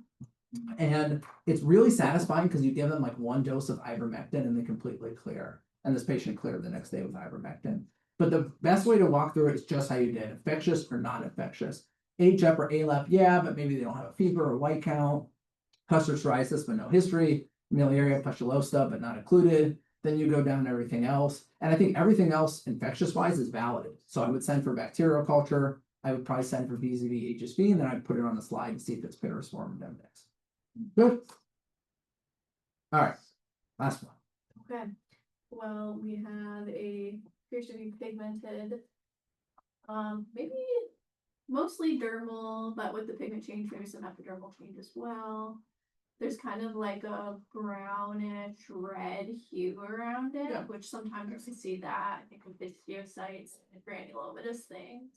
And it's really satisfying because you give them like one dose of ivermectin and they completely clear. And this patient cleared the next day with ivermectin. But the best way to walk through it is just how you did, infectious or not infectious. HIP or ALEP, yeah, but maybe they don't have a fever or white count. Pustular psoriasis, but no history. Miliaria pustulosa, but not included. Then you go down to everything else. And I think everything else infectious wise is valid. So I would send for bacterial culture. I would probably send for VZV, HSV, and then I'd put it on the slide and see if it's pittosporum and Demodex. Good. All right, last one. Okay. Well, we have appears to be pigmented. Maybe mostly dermal, but with the pigment change, maybe some epidermal change as well. There's kind of like a brownish red hue around it, Yeah. which sometimes you see that, I think, with histiocytes and granulomatous things.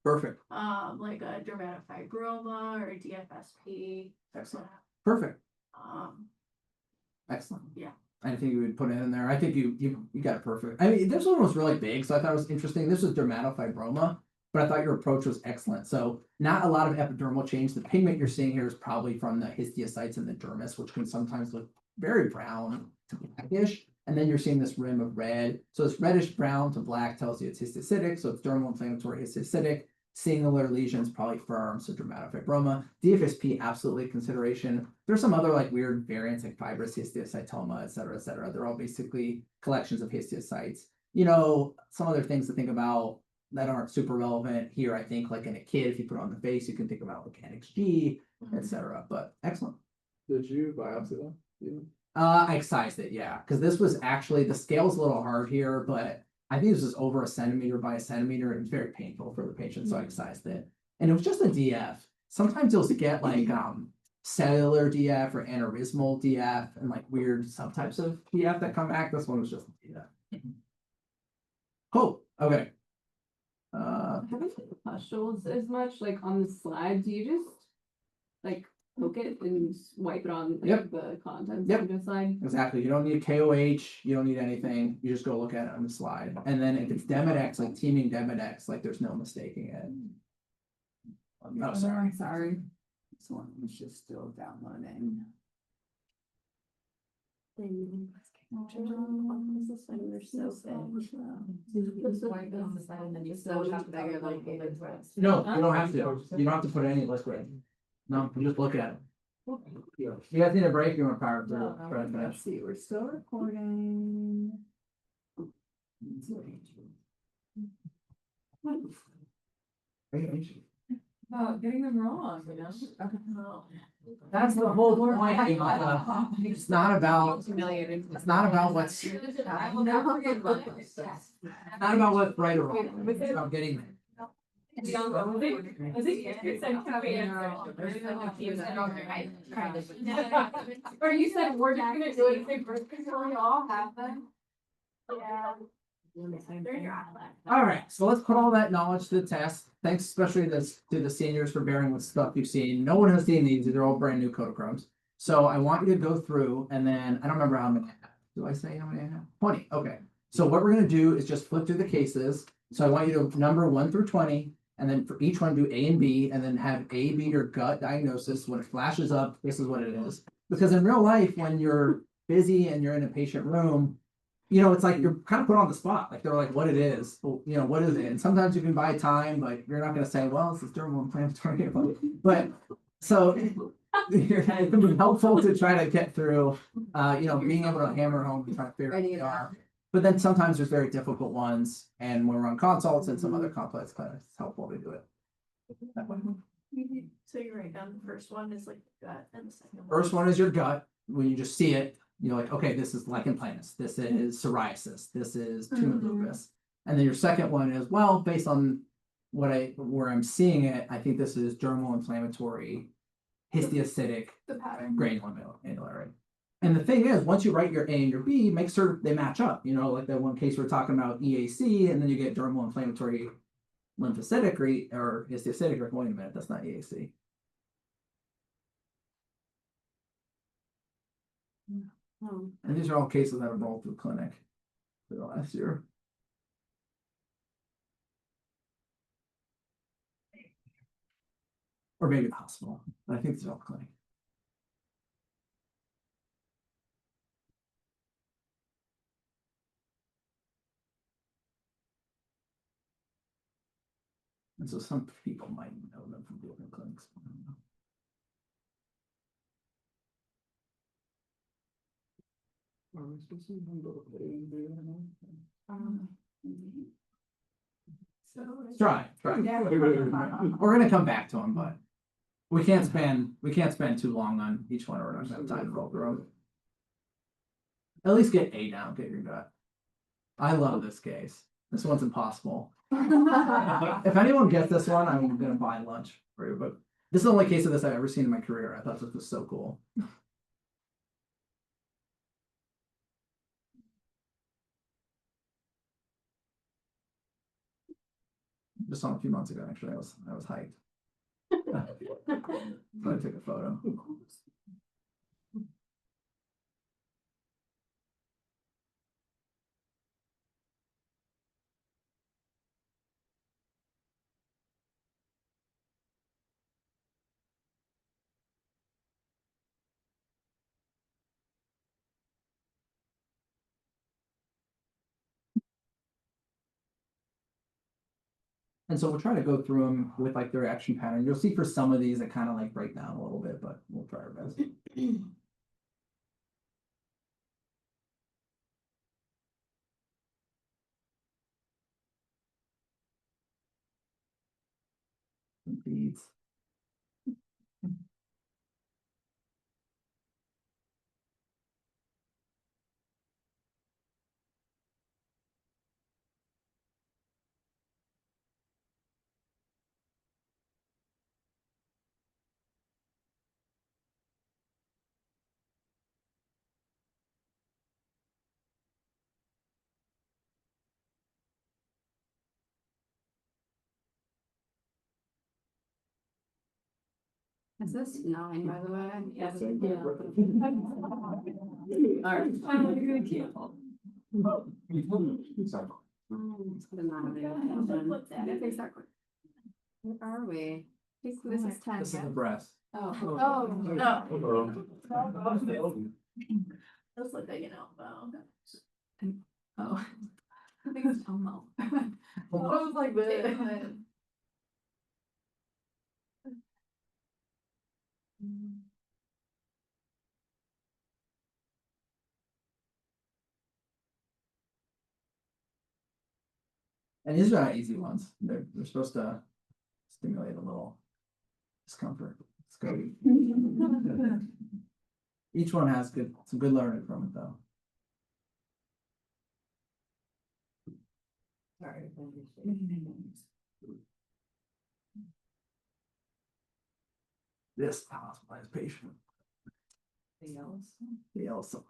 Perfect. Like a dermatofibroma or a DFSP. Excellent. Perfect. Excellent. Yeah. I think you would put it in there. I think you got it perfect. I mean, this one was really big, so I thought it was interesting. This was dermatofibroma, but I thought your approach was excellent. So not a lot of epidermal change. The pigment you're seeing here is probably from the histiocytes in the dermis, which can sometimes look very brown to blackish. And then you're seeing this rim of red. So it's reddish brown to black tells you it's histocytic. So it's dermal inflammatory histocytic. Singular lesions, probably firm, so dermatofibroma. DFSP, absolutely consideration. There's some other like weird variants like fibrous histiocytoma, et cetera, et cetera. They're all basically collections of histiocytes. You know, some other things to think about that aren't super relevant here, I think, like in a kid, if you put it on the face, you can think about like NXG, et cetera. But excellent. Did you biopsy them? Yeah. I excised it, yeah, because this was actually, the scale's a little hard here, but I think this was over a centimeter by a centimeter. It was very painful for the patient, so I excised it. And it was just a DF. Sometimes you'll get like cellular DF or aneurysmal DF and like weird subtypes of DF that come back. This one was just a DF. Cool. Okay. Haven't seen pustules as much like on the slide. Do you just like poke it and wipe it on like, Yep. the contents Yep. of the slide? Exactly. You don't need KOH. You don't need anything. You just go look at it on the slide. And then if it's Demodex, like teeming Demodex, like there's no mistaking it. Oh, sorry. Sorry. This one was just still downloading. No, you don't have to. You don't have to put any liquid. No, you just look at it. You guys need a break, you want to power through. Try to finish. Let's see, we're still recording. About getting them wrong, you know? Oh. That's the whole point. It's not about, Humiliating. it's not about what's, I will never forget about this. not about what's right or wrong. It's about getting there. Or you said we're just gonna do it in birth control, we all have them. Yeah. They're in your outlet. All right, so let's put all that knowledge to the test. Thanks especially to the seniors for bearing with stuff you've seen. No one has seen these. They're all brand new Kodachromes. So I want you to go through and then I don't remember how many I have. Do I say how many I have? 20. Okay. So what we're gonna do is just flip through the cases. So I want you to number 1 through 20, and then for each one do A and B, and then have A be your gut diagnosis. When it flashes up, this is what it is. Because in real life, when you're busy and you're in a patient room, it's like you're kind of put on the spot. Like they're like, what it is, well, what is it? And sometimes you can buy time, but you're not going to say, well, this is dermal inflammatory. But so it can be helpful to try to get through, being able to hammer home and try to figure out what they are. But then sometimes there's very difficult ones, and when we're on consults and some other complex clinics, it's helpful to do it that way. So you write down the first one is like the gut and the second one. First one is your gut. When you just see it, you're like, okay, this is lichen planus, this is psoriasis, this is tumor lupus. And then your second one is, well, based on where I'm seeing it, I think this is dermal inflammatory, histiocytic, The pattern. granulomedullary. And the thing is, once you write your A and your B, make sure they match up. Like that one case we're talking about EAC, and then you get dermal inflammatory lymphocytic or histiocytic. Wait a minute, that's not EAC. And these are all cases that have rolled through clinic for the last year. Or maybe the hospital, but I think it's all clinic. And so some people might know them from different clinics. I don't know. Try. We're gonna come back to them, but we can't spend too long on each one, or we're not gonna have time to roll through them. At least get A down, get your gut. I love this case. This one's impossible. If anyone gets this one, I'm gonna buy lunch for you, but this is the only case of this I've ever seen in my career. I thought this was so cool. Just saw him a few months ago, actually. I was hyped. So I took a photo. And so we'll try to go through them with like their action pattern. You'll see for some of these that kind of like break down a little bit, but we'll try our best. Beads. Is this 9, by the way? Yes. What's that? Exactly. Where are we? This is 10. This is the breast. Oh. Those look like an elbow. Oh. I think it's Elmo. I was like, Tailhead. And these are not easy ones. They're supposed to stimulate a little discomfort. It's good. Each one has some good learning from it though. Sorry. This hospitalized patient. The yellows. The also.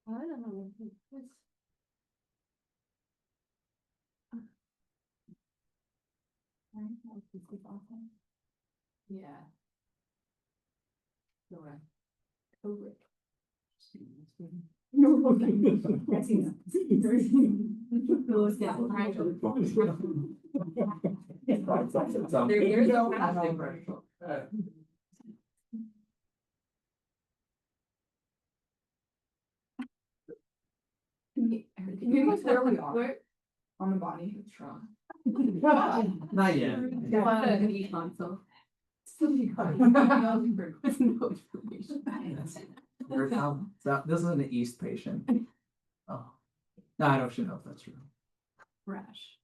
I don't know. It's- I don't know if this is awesome. Yeah. Correct. You clearly are on the body. It's wrong. Not yet. console. So this is an East patient. Oh, no, I don't know if that's true. Rash.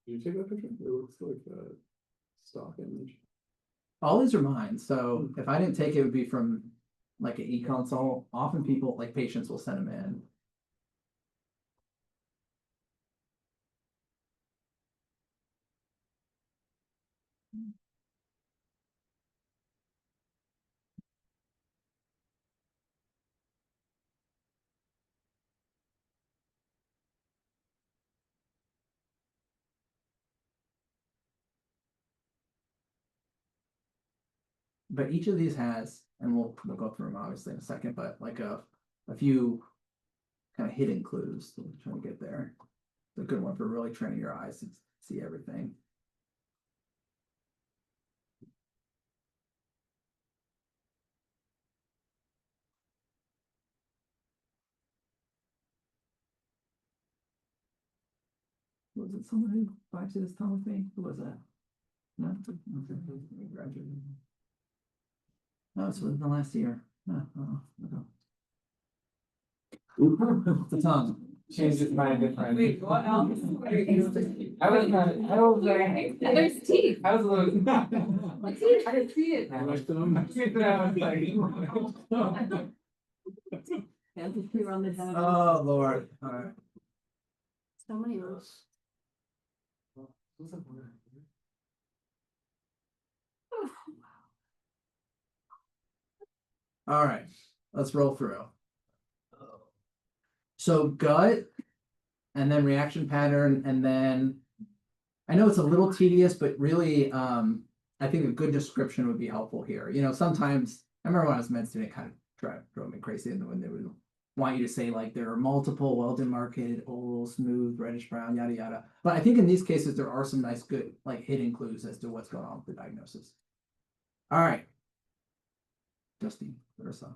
Did you take that picture? It looks like a stock image. All these are mine, so if I didn't take it, it would be from like an e-consult. Often people, like patients will send them in. But each of these has, and we'll go through them obviously in a second, but like a few kind of hidden clues that we're trying to get there. It's a good one for really training your eyes to see everything. Was it someone who biopsied this tongue with me? Who was that? No? Okay. Graduated. No, it's within the last year. No, okay. The tongue. Changed his mind different. Wait, what else? I was like, There's teeth. I was a little. What's teeth? I didn't see it. You liked them? I was like. We were on the dog. Oh, Lord. All right. So many of those. All right, let's roll through. So gut, and then reaction pattern, and then I know it's a little tedious, but really, I think a good description would be helpful here. You know, sometimes I remember when I was a med student, it kind of drove me crazy, and when they would want you to say like there are multiple well-demarcated, oval, smooth, reddish brown, yada yada. But I think in these cases there are some nice, good like hidden clues as to what's going on with the diagnosis. All right, Justine, Larissa.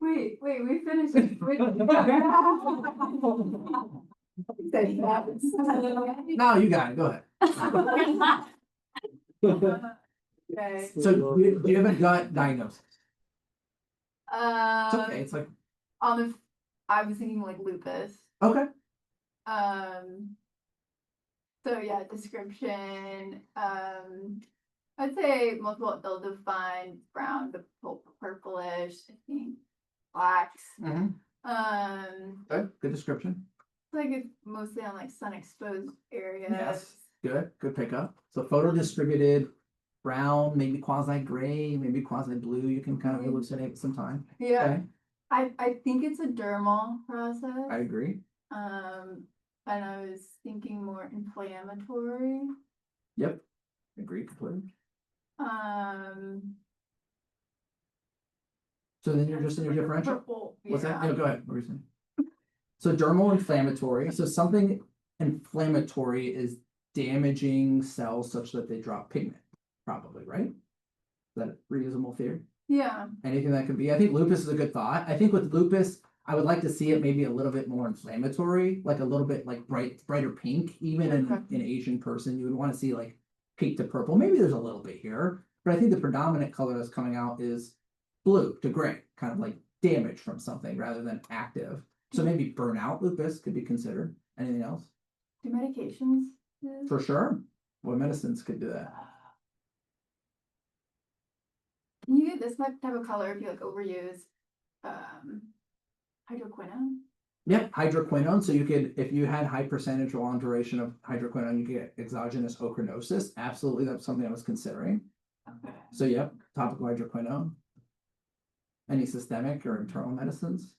Wait, we finished. Wait. No, you got it. Go ahead. Okay. So do you have a gut diagnosis? It's okay. It's like I was thinking like lupus. okay. So yeah, description. I'd say multiple ill-defined brown to purplish, I think, blacks. Good description. Like it's mostly on like sun exposed areas. Yes. Good pickup. So photo distributed, brown, maybe quasi gray, maybe quasi blue. You can kind of hallucinate with some time. Yeah. Okay. I think it's a dermal process. I agree. And I was thinking more inflammatory. Yep. Agree completely. So then you're just in your differential. Purple. What's that? Yeah. No, go ahead. What were you saying? So dermal inflammatory, so something inflammatory is damaging cells such that they drop pigment, probably, right? Is that a reusable theory? Yeah, Anything that could be, I think lupus is a good thought. I think with lupus, I would like to see it maybe a little bit more inflammatory, like a little bit like brighter pink, even in Okay. an Asian person, you would want to see like pink to purple. Maybe there's a little bit here, but I think the predominant color that's coming out is blue to gray, kind of like damage from something rather than active. So maybe burnout lupus could be considered. Anything else? do medications? For sure. What medicines could do that? Can you get this type of color if you like overuse hydroquinone? Yep, hydroquinone. So you could, if you had high percentage or long duration of hydroquinone, you could get exogenous ochronosis. Absolutely, that's something I was considering. Okay. So yep, topical hydroquinone. Any systemic or internal medicines?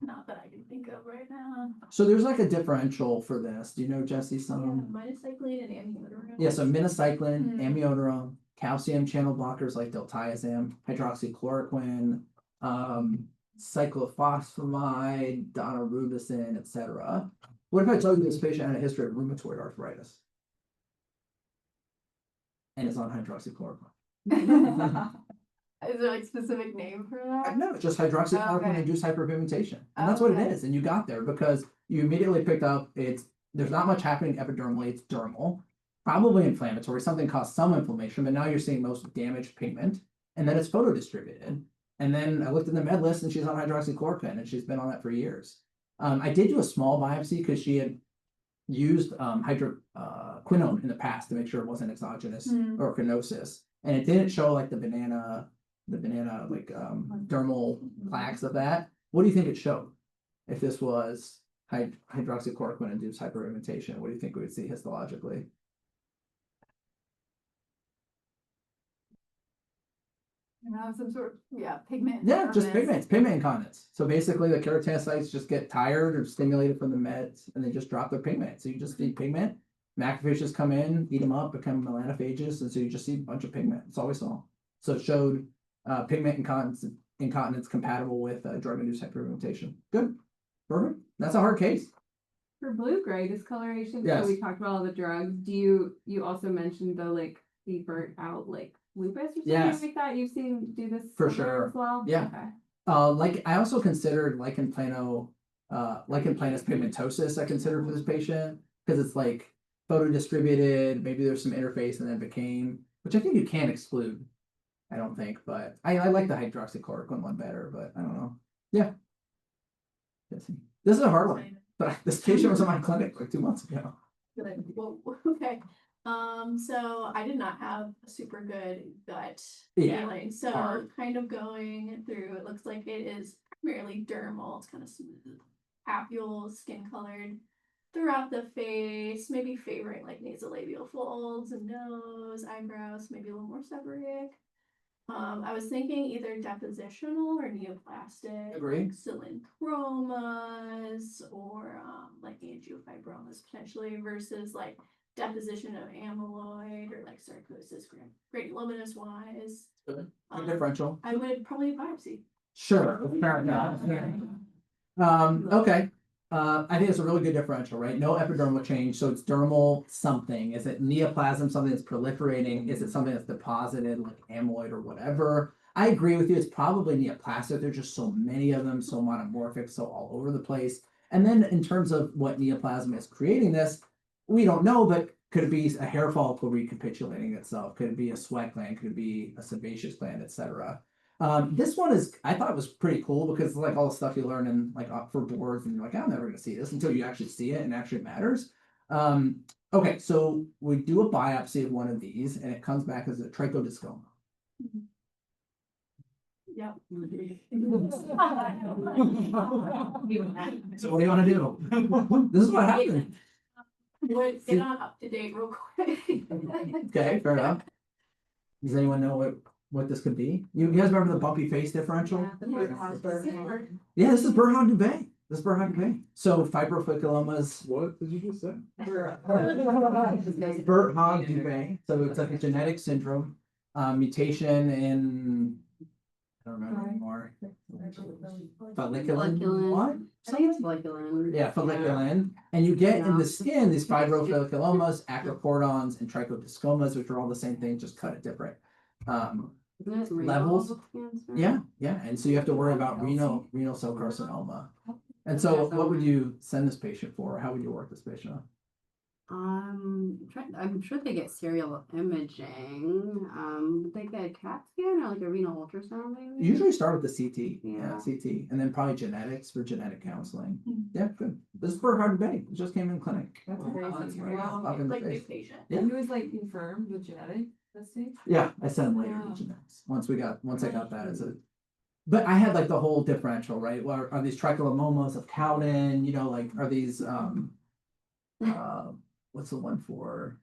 Not that I can think of right now. So there's like a differential for this. Do you know, Jesse, Yeah, some? minocycline and amiodarone. Yeah, so minocycline, Hmm. amiodarone, calcium channel blockers like diltiazem, hydroxychloroquine, cyclophosphamide, daunorubicin, etc. What if I told you this patient had a history of rheumatoid arthritis? And is on hydroxychloroquine. Is there like a specific name for that? No, it's just hydroxychloroquine Okay. induced hyperpigmentation. And that's what it Okay. is. And you got there because you immediately picked up there's not much happening epidermally, it's dermal, probably inflammatory, something caused some inflammation, but now you're seeing most damaged pigment, and then it's photo-distributed. And then I looked in the med list and she's on hydroxychloroquine and she's been on that for years. I did do a small biopsy because she had used hydroquinone in the past to make sure it wasn't exogenous Hmm. or ochronosis. And it didn't show like the banana like dermal plaques of that. What do you think it showed? If this was hydroxychloroquine induced hyperpigmentation, what do you think we would see histologically? Some sort of, pigment. Yeah, just firmness. pigment incontinence. So basically the keratinocytes just get tired or stimulated from the meds and they just drop their pigment. So you just feed pigment, macrophages come in, eat them up, become melanophages, and so you just see a bunch of pigment. That's all we saw. So it showed pigment incontinence compatible with drug-induced hyperpigmentation. Good, perfect. That's a hard case. For blue-gray discoloration, Yes. so we talked about all the drugs. You also mentioned the like the burnt out like lupus or something Yes. like that? You've seen do this For over sure. as well? Yeah. Okay. Like I also considered lichen planus pigmentosus I considered for this patient because it's like photo distributed, maybe there's some interface and then became, which I think you can't exclude. I don't think, but I like the hydroxychloroquine one better, but I don't know. Yeah. Jesse. This is a hard one, but this patient was in my clinic like 2 months ago. Good. Whoa, okay. So I did not have a super good gut Yeah, feeling. So hard. kind of going through, it looks like it is primarily dermal. It's kind of smooth, papule, skin colored throughout the face, maybe favoring like nasolabial folds and nose, eyebrows, maybe a little more seborrheic. I was thinking either depositional or neoplastic, Agree. like cylindromas or like angiofibromas potentially versus like deposition of amyloid or like sarcosis granulomatous wise. Good differential. I would probably biopsy. Sure, fair enough. Okay. I think it's a really good differential, right? No epidermal change, so it's dermal something. Is it neoplasm, something that's proliferating? Is it something that's deposited like amyloid or whatever? I agree with you. It's probably neoplastic. There's just so many of them, so monomorphic, so all over the place. And then in terms of what neoplasm is creating this, we don't know, but could it be a hair follicle recapitulating itself? Could it be a sweat gland? Could it be a sebaceous gland, etc.? This one I thought it was pretty cool because it's like all the stuff you learn in like for boards and you're like, I'm never gonna see this until you actually see it and it actually matters. Okay, so we do a biopsy of one of these and it comes back as a trichodiscoma. Yep. So what do you want to do? This is what happened. Would get on up to date real quick. Okay, fair enough. Does anyone know what this could be? You guys remember the bumpy face differential? Yeah, this is Burhan-Dubé. So fibrofolliculomas. What did you just say? Burhan-Dubé. So it's like a genetic syndrome, mutation in, I don't remember anymore. folliculin, what? I think it's folliculin. Yeah, folliculin, and you get in the skin these fibrofolliculomas, acrocordons, and trichodiscomas, which are all the same thing, just cut at different Isn't it levels. renal cancer? yeah, and so you have to worry about renal cell carcinoma. And so what would you send this patient for? How would you work this patient up? I'm sure they get serial imaging. Would they get a CAT scan or like a renal ultrasound maybe? Usually start with the CT, Yeah. CT, and then probably genetics for genetic counseling. Yeah, good. This is for Hard Bay. It just came in clinic. That's crazy. Wow. Wow. Up in the Like new face. patient. Yeah. And he was like confirmed with genetic testing. Yeah, I sent him later Wow. to genetics. Once I got that as a. But I had like the whole differential, right? Well, are these tricholomomas of Cowden? You know, like are these what's the one for?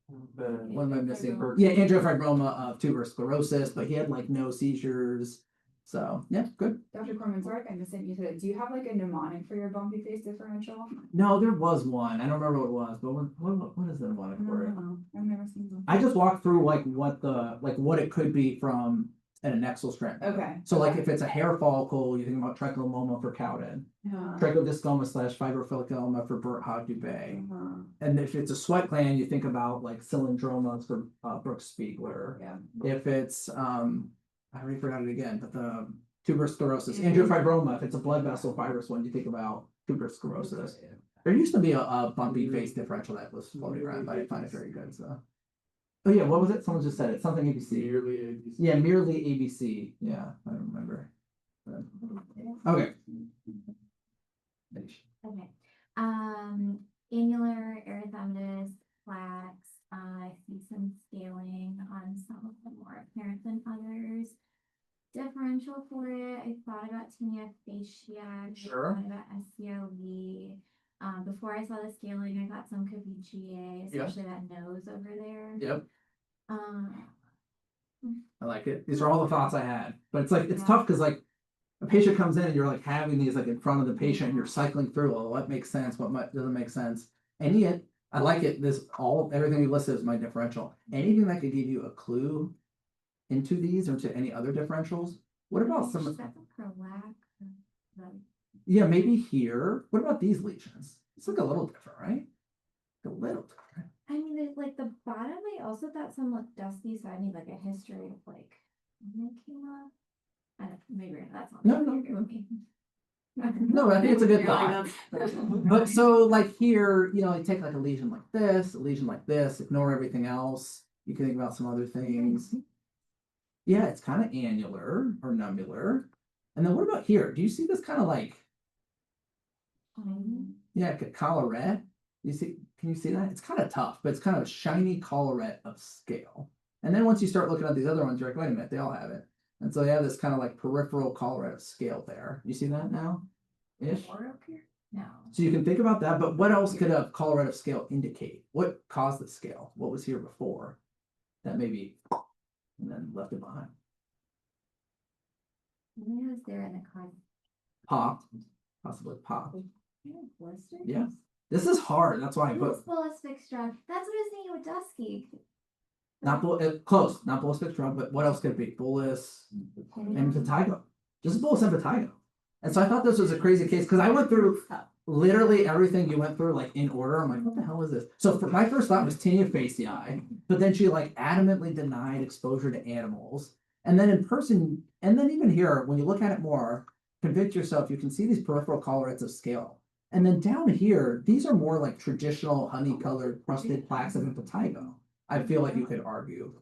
What am I missing? Yeah, angiofibroma of tuberous sclerosis, but he had like no seizures. So yeah, good. Dr. Corman, sorry if I missed it, you said, do you have like a mnemonic for your bumpy face differential? No, there was one. I don't remember what it was, but what is the mnemonic for it? I've never seen one. I just walked through like what it could be from an annexal strand. Okay. So like if it's a hair follicle, you think about trichomoma for Cowden, Yeah. trichodiscoma / fibrofolliculoma for Burke-Hogg-Dubé. And if it's a sweat gland, you think about like cylindromas for Brooks Spiegler. Yeah. If it's I already forgot it again, but the tuberous sclerosis, angiofibroma, if it's a blood vessel fibrous one, you think about tuberous sclerosis. There used to be a bumpy face differential that was floating around, but I didn't find it very good, so. Oh yeah, what was it? Someone just said it, something ABC. Merely ABC. Yeah, merely ABC, yeah, I don't remember. Okay. Okay, annular erythematous plaques, I see some scaling on some of them more apparent than others. Differential for it, I thought about tinea faciea, Sure. I thought about SCLE. Before I saw the scaling, I thought some could be GA, Yep. especially that nose over there. Yep, Um, I like it. These are all the thoughts I had, but it's like, it's Yeah. tough, cause like. A patient comes in and you're like having these like in front of the patient and you're cycling through, well, what makes sense, doesn't make sense. And yet, I like it, everything you listed is my differential. Anything that could give you a clue into these or to any other differentials? What about some, Is that the prolac? yeah, maybe here, what about these lesions? It's like a little different, right? A little different. I mean, there's like the bottom, I also thought some looked dusty, so I need like a history of like when they came up. I don't, maybe that's not. No, what no, you're no. doing. No, I think it's a good You're thought. like, But so like here, you know, you take like a lesion like this, a lesion like this, ignore everything else. You can think about some other things. Yeah, it's kind of annular or nummular. And then what about here? Do you see this kind of like, yeah, like a collarette? Can you see that? It's kind of tough, but it's kind of a shiny collarette of scale. And then once you start looking at these other ones, you're like, wait a minute, they all have it. And so they have this kind of like peripheral collarette of scale there. You see that now? Ish. No. So you can think about that, but what else could a collarette of scale indicate? What caused the scale? What was here before? That maybe, and then left it behind. When was there in the car? Pop, possibly pop. Blister? Yeah. This is hard, that's why I put, What's bullous fixed drug? That's what I was thinking with Dusky. close, not bullous fixed drug, but what else could it be? Bullous and impetigo. Just bullous and impetigo. And so I thought this was a crazy case, because I went through literally everything you went through, like in order. I'm like, what the hell is this? So for my first thought was tinea faciei, but then she like adamantly denied exposure to animals. And then in person, and then even here, when you look at it more, convince yourself, you can see these peripheral collarettes of scale. And then down here, these are more like traditional honey-colored crusted plaques of impetigo. I feel like you could argue.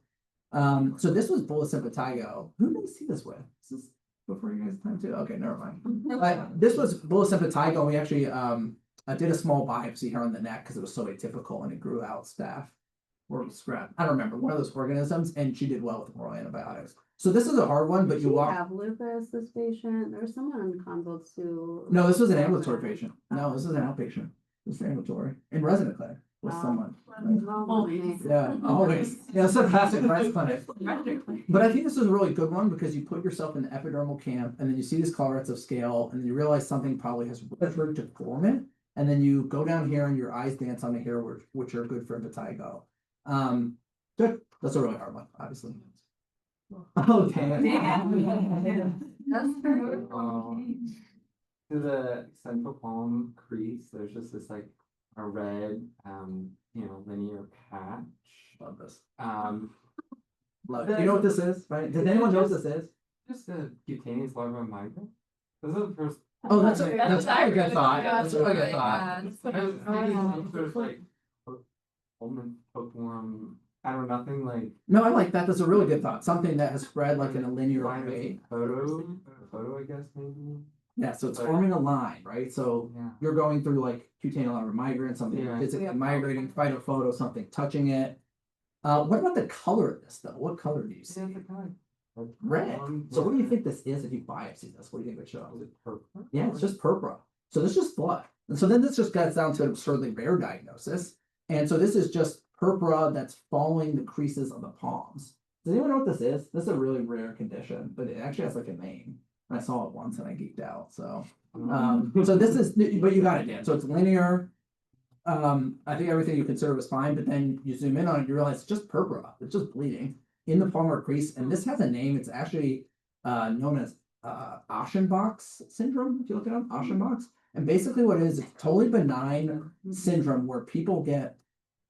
So this was bullous impetigo. Who did I see this with? This is before you guys' time too? Okay, never mind. This was bullous impetigo. We actually I did a small biopsy here on the neck because it was so atypical and it grew out staph or scrap. I don't remember, one of those organisms, and she did well with oral antibiotics. So this is a hard one, but Did you she walk. have lupus, this patient? There was someone on consults who. No, this was an ambulatory patient. No, this is an outpatient. This is ambulatory in resident clinic with Wow. someone. Always. Yeah, always. Yeah, it's a classic breast clinic. But I think this is a really good one because you put yourself in the epidermal camp and then you see these collarettes of scale and then you realize something probably has ruptured to form it. And then you go down here and your eyes dance on the hair, which are good for impetigo. Good. That's a really hard one, obviously. Oh, damn. That's To the central palm crease, there's just this like a red, linear patch. Love this. Love You know what this is, right? Does anyone know what this is? Just a cutaneous larva migrant. This is the first. Oh, that's a That's really good accurate. thought. Yeah, That's a really good Yeah, thought. that's what I- There's like almond hookworm. I don't know, nothing like. No, I like that. That's a really good thought. Something that has spread like in a linear line way. photo, I guess maybe. Yeah, so it's Like- forming a line, right? So Yeah. you're going through like cutaneous larva migrant, something Yeah. physically migrating, photo, something touching it. What about the color of this though? What color do you see? Yeah, it's kind of Red. So what do you think this is if you biopsy this? What do you think it Is shows? it purple? Yeah, it's just purpura. So this is just blood. And so then this just gets down to an absurdly rare diagnosis. And so this is just purpura that's following the creases of the palms. Does anyone know what this is? This is a really rare condition, but it actually has like a name. And I saw it once and I geeked out. So so this is, but you got it, Dan. So it's linear. I think everything you consider was fine, but then you zoom in on it, you realize it's just purpura. It's just bleeding in the palmar crease. And this has a name. It's actually known as Aschenbach's syndrome, if you look it up, Aschenbach's. And basically what it is, it's totally benign syndrome where people get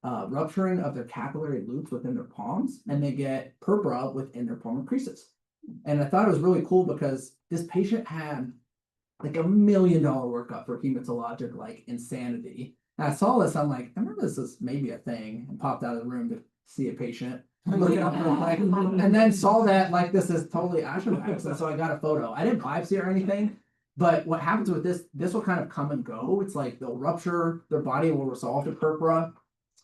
rupturing of their capillary loops within their palms and they get purpura within their palmar creases. And I thought it was really cool because this patient had like $1 million workup for hematologic like insanity. And I saw this, I'm like, I remember this is maybe a thing, and popped out of the room to see a patient. Look it up real quick, and then saw that like this is totally Aschenbach's, and so I got a photo. I didn't biopsy or anything, but what happens with this will kind of come and go. It's like they'll rupture, their body will resolve to purpura,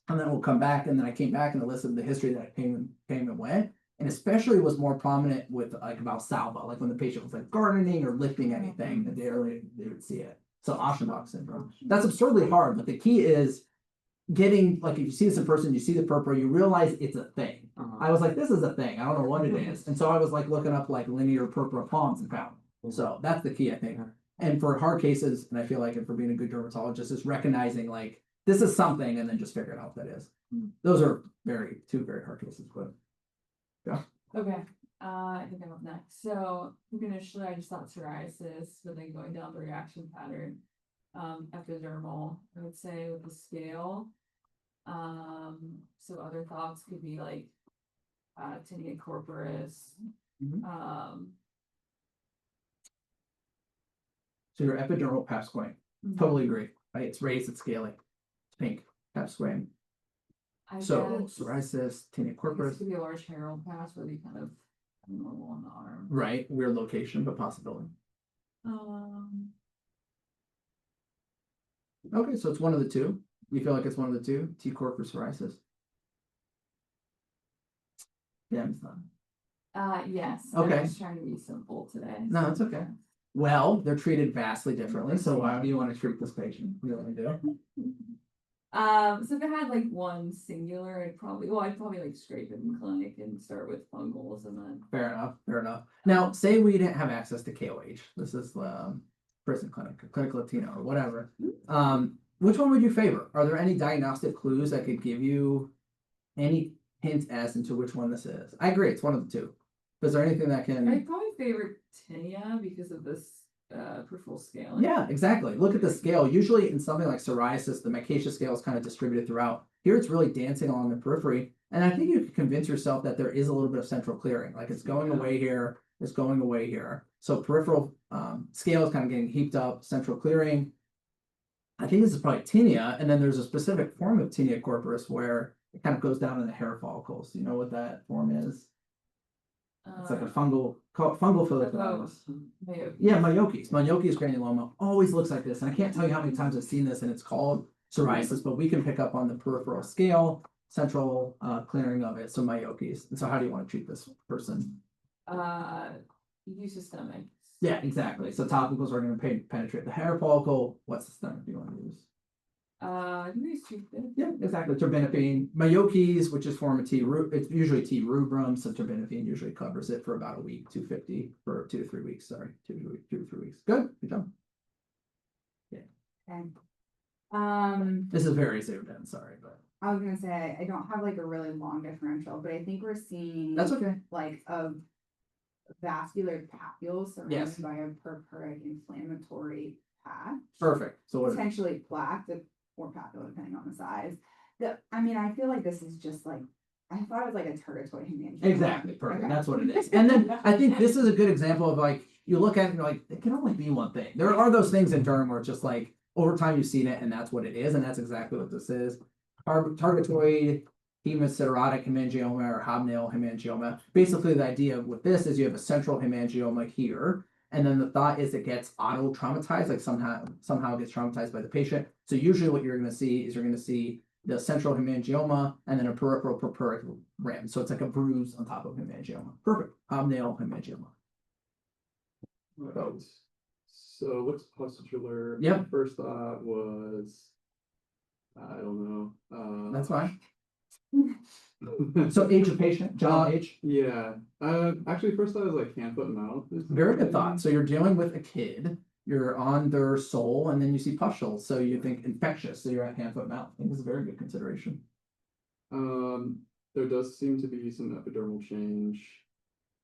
and then it will come back. And then I came back and I listened to the history that came and went, and especially was more prominent with like Valsalva, like when the patient was like gardening or lifting anything, that they would see it. So Aschenbach syndrome. That's absurdly hard, but the key is getting, like, if you see this in person, you see the purpura, you realize it's a thing. I was like, this is a thing. I don't know what it is. And so I was like looking up like linear purpura palms and found. So that's the key, I think. And for hard cases, and I feel like, and for being a good dermatologist, is recognizing like this is something and then just figuring out what that is. Those are two very hard cases, but yeah. Okay, I think I'm up next. So initially I just thought psoriasis, but then going down the reaction pattern. Epidermal, I would say with the scale. So other thoughts could be like tinea corporis. So your epidermal pap squame. Totally agree. Right? It's raised, it's scaly. It's pink. Pap squame. So psoriasis, tinea corporis. Could be a large herald pass where they kind of normal on the arm. Right. Weird location, but possibility. Okay, so it's one of the two. You feel like it's one of the two? T corp or psoriasis? Yeah, it's not. Yes. Okay. I'm just trying to be simple today. No, it's okay. Well, they're treated vastly differently. So why do you want to treat this patient? You really do. So if it had like one singular, I'd probably like scrape it in clinic and start with fungals and then. Fair enough. Fair enough. Now, say we didn't have access to KOH. This is prison clinic, clinic Latino, or whatever. Which one would you favor? Are there any diagnostic clues that could give you any hint as into which one this is? I agree, it's one of the two. Is there anything that can? I'd probably favor tinea because of this peripheral scaling. Yeah, exactly. Look at the scale. Usually in something like psoriasis, the micacia scale is kind of distributed throughout. Here it's really dancing along the periphery. And I think you can convince yourself that there is a little bit of central clearing. Like it's going away here, it's going away here. So peripheral scale is kind of getting heaped up, central clearing. I think this is probably tinea. And then there's a specific form of tinea corporis where it kind of goes down in the hair follicles. Do you know what that form is? It's like a fungal folliculitis. Yeah, Meioki's granuloma always looks like this. And I can't tell you how many times I've seen this and it's called psoriasis, but we can pick up on the peripheral scale, central clearing of it. So Meioki's. And so how do you want to treat this person? Use systemic. Yeah, exactly. So topicals are going to penetrate the hair follicle. What systemic do you want to use? Use toothpick. Yeah, exactly. Terbinafine. Meioki's, which is form of T. It's usually T. rubrum. So terbinafine usually covers it for about a week, 250 for 2 to 3 weeks. Sorry, 2 to 3 weeks. Good job. Yeah. Okay. This is very zoomed in. Sorry, but I was gonna say, I don't have like a really long differential, but I think we're seeing. That's okay. Like a vascular papule Yes. surrounded by a purpuric inflammatory patch. Perfect. So what? Potentially plaque, or papule, depending on the size. I mean, I feel like this is just like, I thought it was like a teratoid hemangioma. Exactly, perfect. Okay. That's what it is. And then I think this is a good example of like, you look at it and you're like, it can only be one thing. There are those things in derm where it's just like, over time you've seen it and that's what it is, and that's exactly what this is. Targetoid hemosiderotic hemangioma or hobnail hemangioma. Basically, the idea with this is you have a central hemangioma here, and then the thought is it gets auto-traumatized, like somehow it gets traumatized by the patient. So usually what you're gonna see is you're gonna see the central hemangioma and then a peripheral purpuric rim. So it's like a bruise on top of hemangioma. Perfect. Hobnail hemangioma. Right. So what's pustular? Yep. My first thought was, I don't know. That's fine. So age of patient, general age. Yeah. Actually, first thought was like hand, foot, and mouth. Very good thought. So you're dealing with a kid, you're on their soul, and then you see pustules. So you think infectious. So you're at hand, foot, mouth. I think this is a very good consideration. There does seem to be some epidermal change,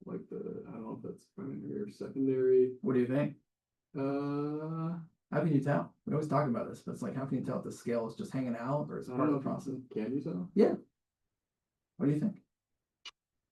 like I don't know if that's primary or secondary. What do you think? Uh, How can you tell? We always talk about this, but it's like, how can you tell if the scale is just hanging out or is I it don't part know of the process? Can you tell? Yeah. What do you think?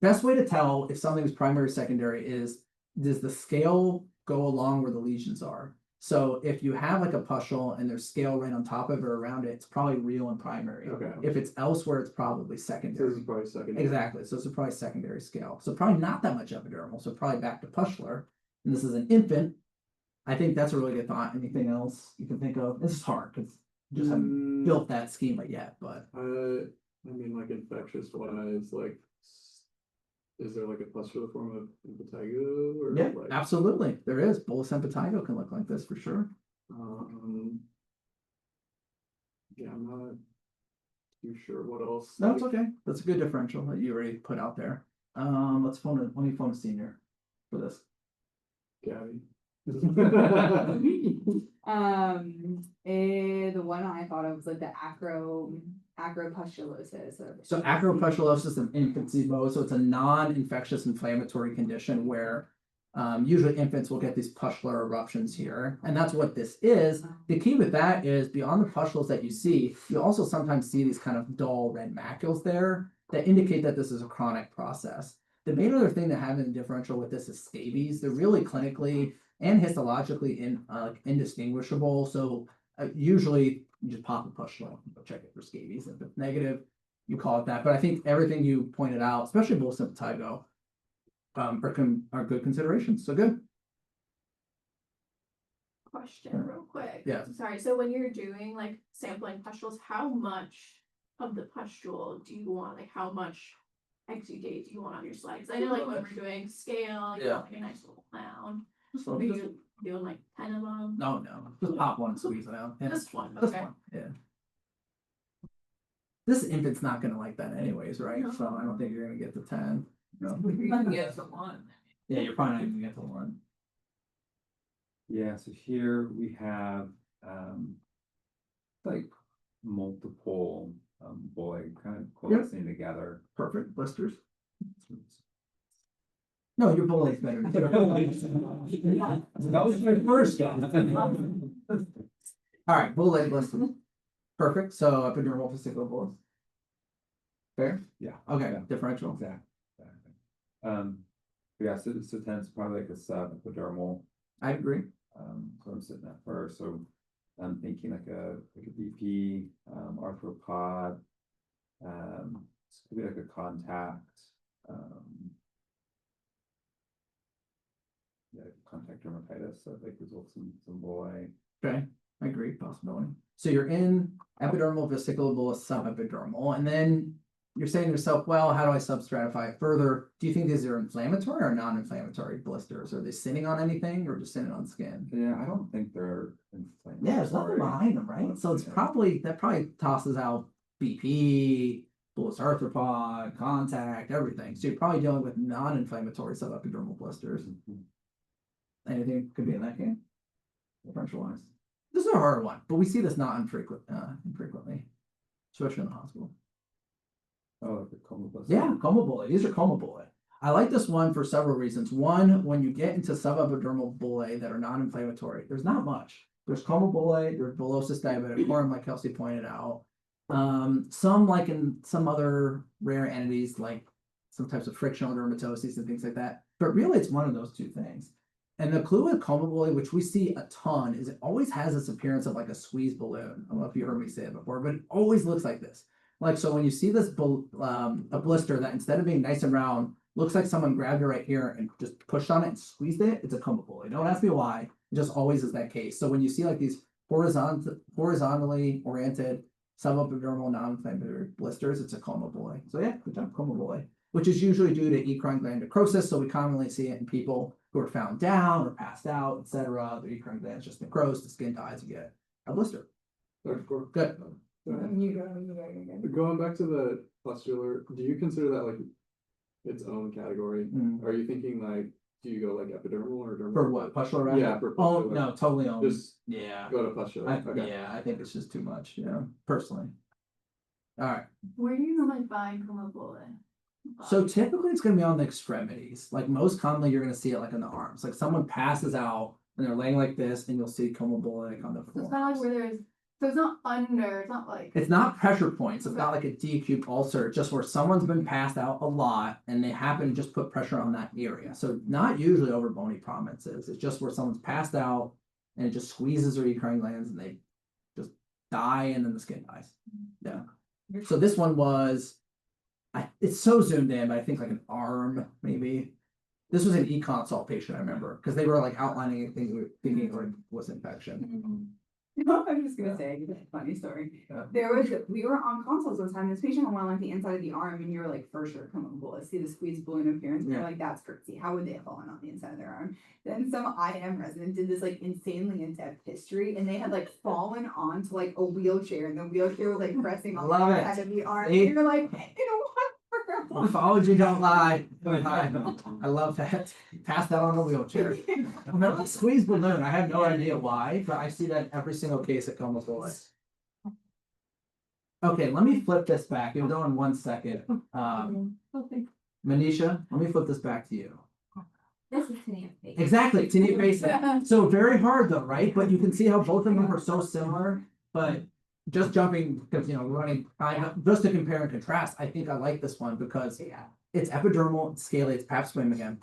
Best way to tell if something is primary or secondary is, does the scale go along where the lesions are? So if you have like a pustule and there's scale right on top of it or around it, it's probably real and primary. Okay. If it's elsewhere, it's probably So secondary. this is probably secondary. Exactly. So it's probably secondary scale. So probably not that much epidermal. So probably back to pustular. And this is an infant. I think that's a really good thought. Anything else you can think of? This is hard because just haven't built that schema yet, but I mean, like infectious wise, like, is there like a pustular form of impetigo or yeah, like? absolutely. There is. Bullous impetigo can look like this for sure. Yeah, I'm not too sure what else. No, it's like- okay. That's a good differential that you already put out there. Let me phone a senior for this. Gabby. The one I thought of was like the acropustulosis. So acropustulosis in infancy mode, so it's a non-infectious inflammatory condition where usually infants will get these pustular eruptions here, and that's what this is. The key with that is beyond the pustules that you see, you also sometimes see these kind of dull red macules there that indicate that this is a chronic process. The main other thing that having a differential with this is scabies. They're really clinically and histologically indistinguishable. So usually you just pop a pustule, check it for scabies. If it's negative, you call it that. But I think everything you pointed out, especially bullous impetigo, are good considerations. So good. Question real quick. Yeah. Sorry, so when you're doing like sampling pustules, how much of the pustule do you want? Like how much exudate do you want on your slide? 'Cause I know like when we're doing scale, you Yeah. want like a nice little cloud. Just Are you doing like 10 of them? no, just pop one, squeeze it out. Yeah. Just one, Just okay. one, yeah. This infant's not gonna like that anyways, right? No. So I don't think you're gonna get to 10. No. You can get the one. Yeah, you're probably not even gonna get to 1. Yeah, so here we have like multiple bullet kind of coalescing together. Perfect, blisters. No, your bullet's better. That was my first one. All right, bullet blisters. Perfect, so epidermal vesicular bullets. Fair? Yeah. Okay, Yeah. differential. Exactly. Yeah, so 10 is probably like a sub-epidermal. I agree. So I'm sitting at first, so I'm thinking like a BP, arthropod, this could be like a contact, yeah, contact dermatitis, so like results in some bullae. Okay, I agree, possibility. So you're in epidermal, vesicular bullous, subepidermal, and then you're saying to yourself, well, how do I substratify it further? Do you think these are inflammatory or non-inflammatory blisters? Are they sitting on anything or just sitting on skin? Yeah, I don't think they're inflammatory. Yeah, there's nothing behind them, right? So it's Yeah. probably tosses out BP, bullous arthropod, contact, everything. So you're probably dealing with non-inflammatory subepidermal blisters. Anything could be in that game, differential wise. This is a hard one, but we see this not infrequently. especially in the hospital. Oh, like the coma bus. Yeah, coma bullae. These are coma bullae. I like this one for several reasons. One, when you get into subepidermal bullae that are non-inflammatory, there's not much. There's coma bullae, there's bullosus diabeticorum, like Kelsey pointed out. Some like in some other rare entities, like some types of frictional dermatoses and things like that. But really, it's one of those two things. And the clue with coma bullae, which we see a ton, is it always has this appearance of like a squeeze balloon. I don't know if you heard me say it before, but it always looks like this. Like, so when you see this a blister that instead of being nice and round, looks like someone grabbed it right here and just pushed on it and squeezed it, it's a coma bullae. Don't ask me why. It just always is that case. So when you see like these horizontally oriented subepidermal non-inflammatory blisters, it's a coma bullae. So yeah, good job, coma bullae, which is usually due to eccrine gland necrosis. So we commonly see it in people who are found down or passed out, etc. The eccrine gland's just necrosed, the skin dies, you get a blister. Good. You go. Going back to the pustular, do you consider that like its own category? Mm. Are you thinking like, do you go like epidermal or dermal? For what, pustular rash? Yeah, for Oh, pustular. no, totally on. Just Yeah. go to pustular. Okay. Yeah, I think it's just too much, personally. All right. Where do you normally find coma bullae? So typically it's going to be on the extremities. Like most commonly, you're going to see it like in the arms. Like someone passes out and they're laying like this, and you'll see coma bullae like on the So it's floor. kind of like where there's, so it's not under, it's not like. It's not pressure points. It's not like a D-cube ulcer. It's just where someone's been passed out a lot and they happen to just put pressure on that area. So not usually over bony prominences. It's just where someone's passed out and it just squeezes their eccrine glands and they just die and then the skin dies. Yeah. So this one was, it's so zoomed in, but I think like an arm maybe. This was an e-consult patient, I remember, because they were like outlining it, thinking it was infection. I'm just gonna say a funny story. We were on consults one time. This patient went like the inside of the arm, and you're like, for sure, come on, bullets. See the squeeze balloon appearance. Yeah. You're like, that's crazy. How would they have fallen on the inside of their arm? Then some IM resident did this like insanely in-depth history, and they had like fallen onto like a wheelchair, and the wheelchair was like pressing on Love the it. inside of the arm. See? And you're like, Pathology don't lie. I love that. Pass that on a wheelchair. Remember the squeeze balloon? I have no idea why, but I see that in every single case at coma bullae. Okay, let me flip this back. You'll go in 1 second. Manisha, let me flip this back to you. This is tinea facie. Exactly, tinea facie. So very hard though, right? But you can see how both of them are so similar, but just jumping, because we're running, just to compare and contrast, I think I like this one because it's epidermal, it's scaly, it's pap squam again.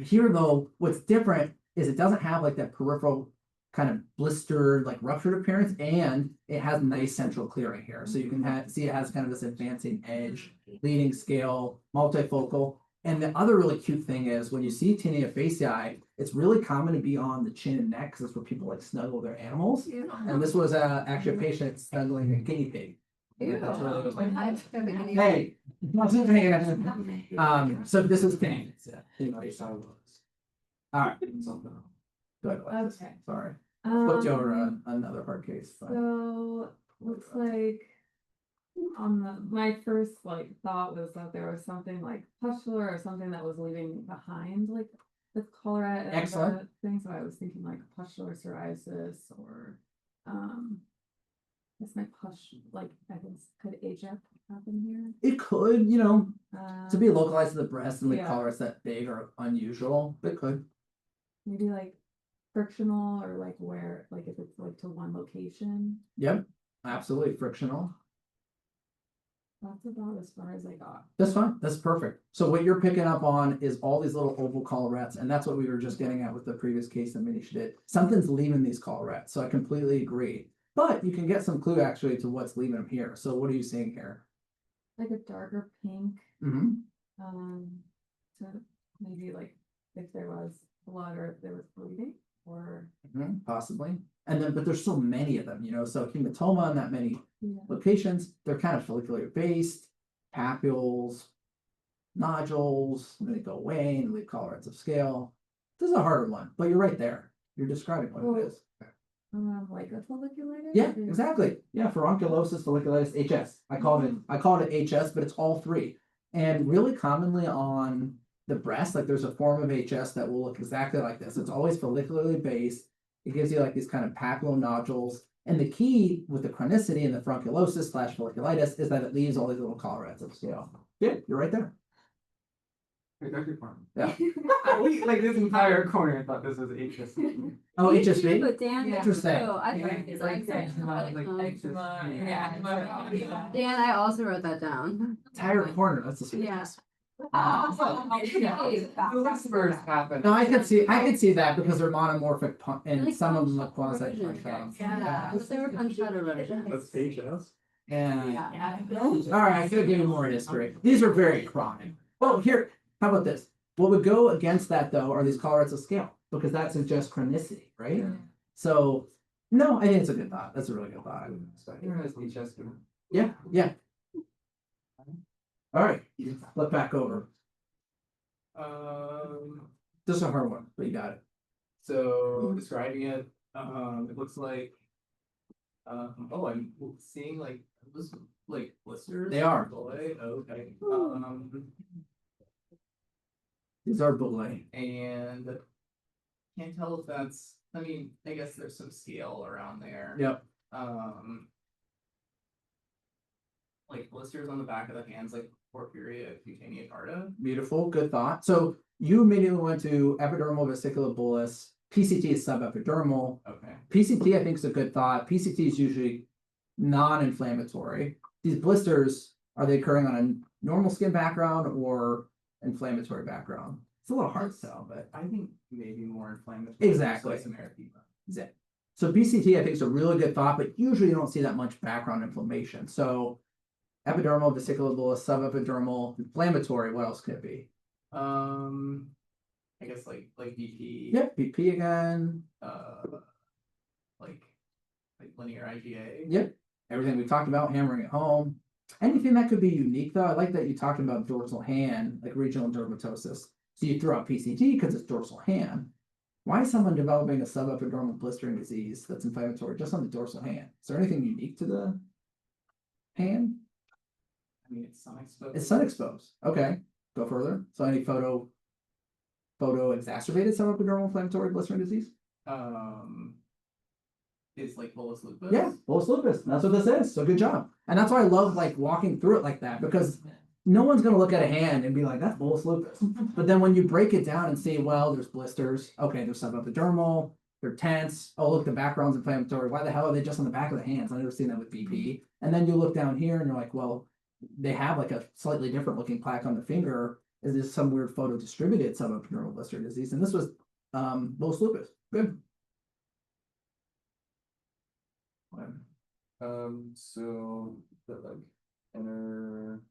Here though, what's different is it doesn't have like that peripheral kind of blistered, like ruptured appearance, and it has nice central clearing here. So you can see it has kind of this advancing edge, leading scale, multifocal. And the other really cute thing is when you see tinea facie, it's really common to be on the chin and neck because that's where people like snuggle their animals. And this was actually a patient snuggling a guinea pig. That's really hey, so this is pain. All right. Good. Okay. Sorry. Flipped you over another hard case. But. So looks like my first thought was that there was something like pustular or something that was leaving behind like the collarette and Excellent. the thing. So I was thinking like pustular psoriasis or it's my I think could HF happen here? It could, to be localized to the breast and the yeah. collarettes that big are unusual. It could. Maybe like frictional or like where if it's like to one location. Yep, absolutely frictional. That's about as far as I got. That's fine. That's perfect. So what you're picking up on is all these little oval collarettes, and that's what we were just getting at with the previous case that Manisha did. Something's leaving these collarettes, so I completely agree. But you can get some clue actually to what's leaving them here. So what are you seeing here? Like a darker pink. Mm-hmm. So maybe if there was blood or if there was bleeding or possibly. And then, but there's so many of them, so hematoma in that many locations, they're kind of follicular based, papules, nodules, and they go away and leave collarettes of scale. This is a harder one, but you're right there. You're describing what it is. Like a folliculated? Yeah, exactly. Yeah, furunculosis, folliculitis, HS. I called it HS, but it's all three. And really commonly on the breast, there's a form of HS that will look exactly like this. It's always follicularly based. It gives you these kind of papular nodules. And the key with the chronicity and the furunculosis / folliculitis is that it leaves all these little collarettes of scale. Yeah, you're right there. Yeah. Like this entire corner, I thought this was HSV. Oh, Me too, HSV? but Dan, Yeah. Interesting. too. I Yeah, thought it's it's like like eczema, like Eczema, yeah. Dan, I also wrote that down. Entire corner, that's the sweet. Yeah. Whispers happen. No, I could see that because they're monomorphic and Like some of them punched look quasi erosion. punched out. Yeah, they were punched out erosion. That's HS. Yeah. Yeah. All right, I could have given more history. These are very chronic. Well, here, how about this? What would go against that though are these collarettes of scale because that suggests chronicity, right? So, no, I think it's a good thought. That's a really good thought. Yeah, yeah. All right, flip back over. This is a hard one, but you got it. So describing it, it looks like, oh, I'm seeing like, this, like blisters. They are. Boy, okay. These are bullet. And can't tell if that's, I mean, I guess there's some scale around there. Yep. Like blisters on the back of the hands, like porphyria cutaneous carta. Beautiful, good thought. So you immediately went to epidermal vesicular bullous. PCT is subepidermal. Okay. PCT, I think, is a good thought. PCT is usually non-inflammatory. These blisters, are they occurring on a normal skin background or inflammatory background? It's a little hard to tell, but I think maybe more inflammatory. Exactly. Some erythema. Exactly. So PCT, I think, is a really good thought, but usually you don't see that much background inflammation. So epidermal, vesicular bullous, subepidermal, inflammatory. What else could it be? I guess like BP. Yep, BP again. Like linear IgA. Yep. Everything we talked about, hammering it home. Anything that could be unique though, I like that you talked about dorsal hand, like regional dermatosis. So you throw out PCT because it's dorsal hand. Why is someone developing a subepidermal blistering disease that's inflammatory just on the dorsal hand? Is there anything unique to the hand? I mean, it's sun exposed. It's sun exposed. Okay, go further. So any photo exacerbated subepidermal inflammatory blistering disease? It's like bullous lupus. Yeah, bullous lupus. That's what this is. So good job. And that's why I love like walking through it like that because no one's gonna look at a hand and be like, that's bullous lupus. But then when you break it down and see, well, there's blisters. Okay, there's subepidermal. They're tense. Oh, look, the background's inflammatory. Why the hell are they just on the back of the hands? I've never seen that with BP. And then you look down here and you're like, well, they have like a slightly different looking plaque on the finger. Is this some weird photo distributed subepidermal blister disease? And this was bullous lupus. Good. So the like inner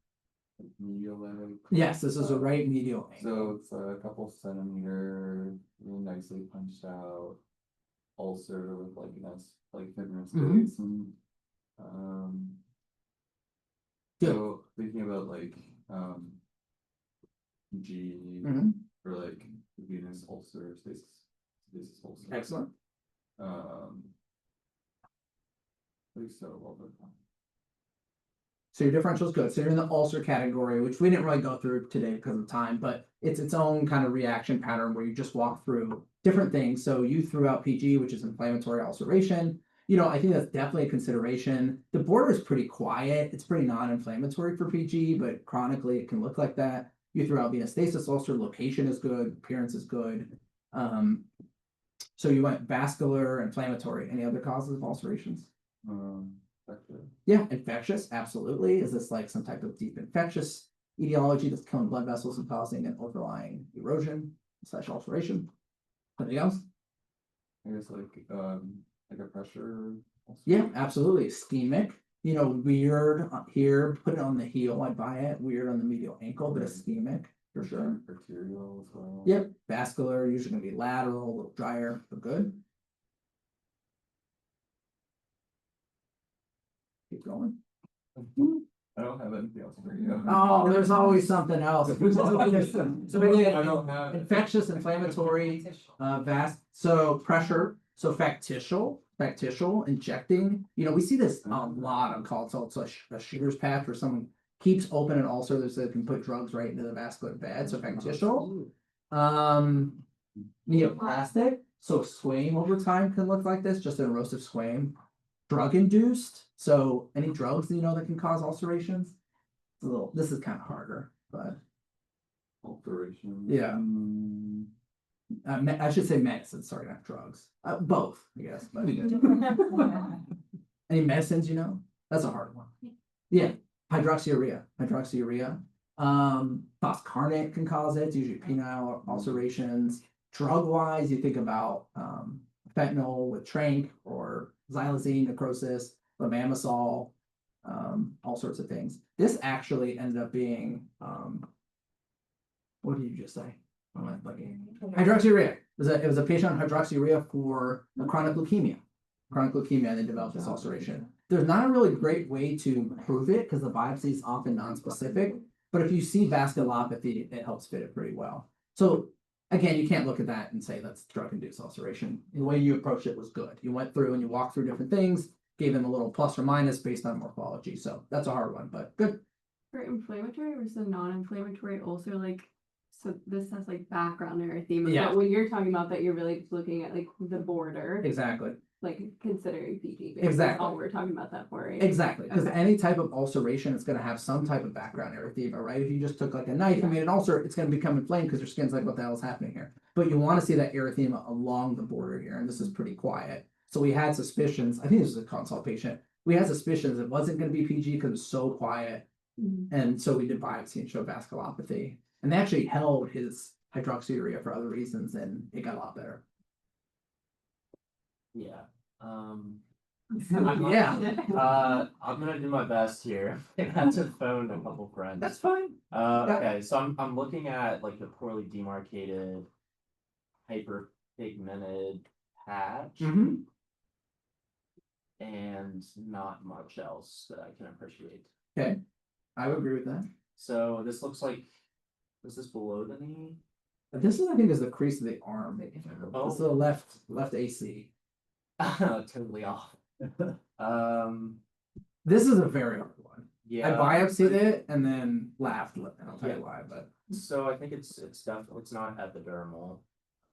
like, medial leg. Yes, this is a right medial So angle. it's a couple centimeter, really nicely punched out ulcer with like nice like fibrous Mhm. space and Good. so thinking about like G Mhm. or like venous ulcer, stasis ulcer. Excellent. Like so well done. So your differential is good. So you're in the ulcer category, which we didn't really go through today because of time, but it's its own kind of reaction pattern where you just walk through different things. So you threw out PG, which is inflammatory ulceration. You know, I think that's definitely a consideration. The border is pretty quiet. It's pretty non-inflammatory for PG, but chronically it can look like that. You threw out venous stasis ulcer, location is good, appearance is good. So you went vascular, inflammatory. Any other causes of ulcerations? Vector. Yeah, infectious, absolutely. Is this like some type of deep infectious etiology that's killing blood vessels and causing an overlying erosion / ulceration? Anything else? I guess like a pressure. ulcer. Yeah, absolutely. Ischemic. You know, weird here, put it on the heel, I buy it. Weird on the medial ankle, but ischemic for sure. Arterial as well. Yep, vascular, usually gonna be lateral, a little drier, but good. Keep going. I don't have anything else for you. Oh, there's always something else. So maybe I don't have. infectious, inflammatory, so pressure, so factitial, injecting. You know, we see this a lot on calls. So it's a shooter's patch where someone keeps open an ulcer that they can put drugs right into the vascular bed. So factitial. Neoplastic. So squame over time can look like this, just an erosive squame. drug induced, so any drugs that you know that can cause ulcerations? It's a little, this is kind of harder, but Alteration. Yeah. I should say medicine, sorry, not drugs. Both, I guess, but any medicines, you know? That's a hard one. Yeah, hydroxyurea. Phoscarnet can cause it, it's usually penile ulcerations. Drug wise, you think about fentanyl with tranq or xylazine necrosis, lamamisol, all sorts of things. This actually ended up being what did you just say? Hydroxyurea. It was a patient on hydroxyurea for a chronic leukemia. And they developed this ulceration. There's not a really great way to prove it because the biopsy is often non-specific. But if you see vasculopathy, it helps fit it pretty well. So again, you can't look at that and say that's drug-induced ulceration. The way you approached it was good. You went through and you walked through different things, gave them a little plus or minus based on morphology. So that's a hard one, but good. For inflammatory versus non-inflammatory, also like, so this has like background erythema. Yeah. But when you're talking about that, you're really just looking at like the border, Exactly. like considering PG. Exactly. All we're talking about that for, right? Exactly, because Okay. any type of ulceration is going to have some type of background erythema, right? If you just took like a knife and made an ulcer, it's going to become inflamed because your skin's like, what the hell is happening here? But you want to see that erythema along the border here, and this is pretty quiet. So we had suspicions. I think this was a consult patient. We had suspicions it wasn't going to be PG because it was so quiet, and so we did biopsy and showed vasculopathy. And they actually held his hydroxyurea for other reasons, and it got a lot better. Yeah. Yeah. I'm gonna do my best here. I have to phone a couple friends. That's fine. Okay, so I'm looking at like the poorly demarcated, hyperpigmented patch. Mm-hmm. And not much else that I can appreciate. Okay, I would agree with that. So this looks like, is this below the knee? This is, I think, is the crease of the arm. Oh. This is the left AC. Totally off. This is a very hard one. Yeah. I biopsied it and then laughed, and I'll tell you why, but So I think it's definitely, it's not epidermal.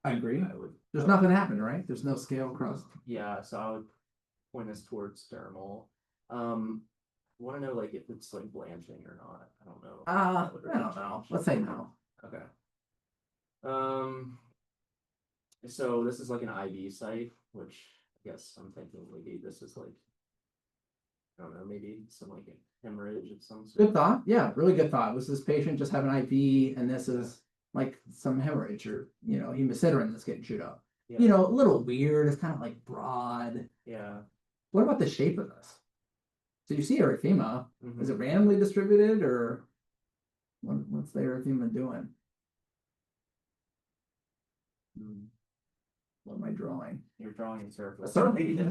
I agree. I would. There's nothing happened, right? There's no scale across. Yeah, so I would point us towards dermal. Want to know like if it's like blanching or not? I don't know. I don't know. Let's say no. Okay. So this is like an IV site, which I guess I'm thinking maybe this is like, I don't know, maybe some like hemorrhage of some sort. Good thought. Yeah, really good thought. Was this patient just having IV and this is like some hemorrhage or, hemosiderin that's getting chewed up? Yeah. A little weird. It's kind of like broad. Yeah. What about the shape of this? So you see erythema. Mhm. Is it randomly distributed or what's the erythema doing? Mm. What am I drawing? You're drawing a circle. It's annular.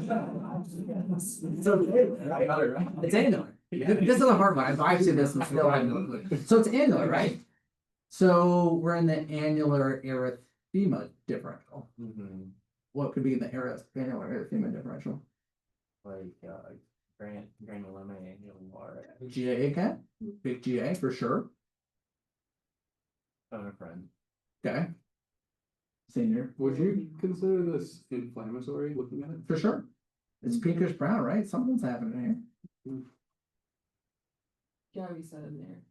This is a hard one. I biopsied this and still have no clue. So it's annular, right? So we're in the annular erythema differential. Mm-hmm. What could be the annular erythema differential? Like granuloma annular. GA okay? Big GA for sure. Phone a friend. Okay. Senior. Would you consider this inflammatory looking at it? For sure. It's pinkish brown, right? Something's happening here. Gabby said in there.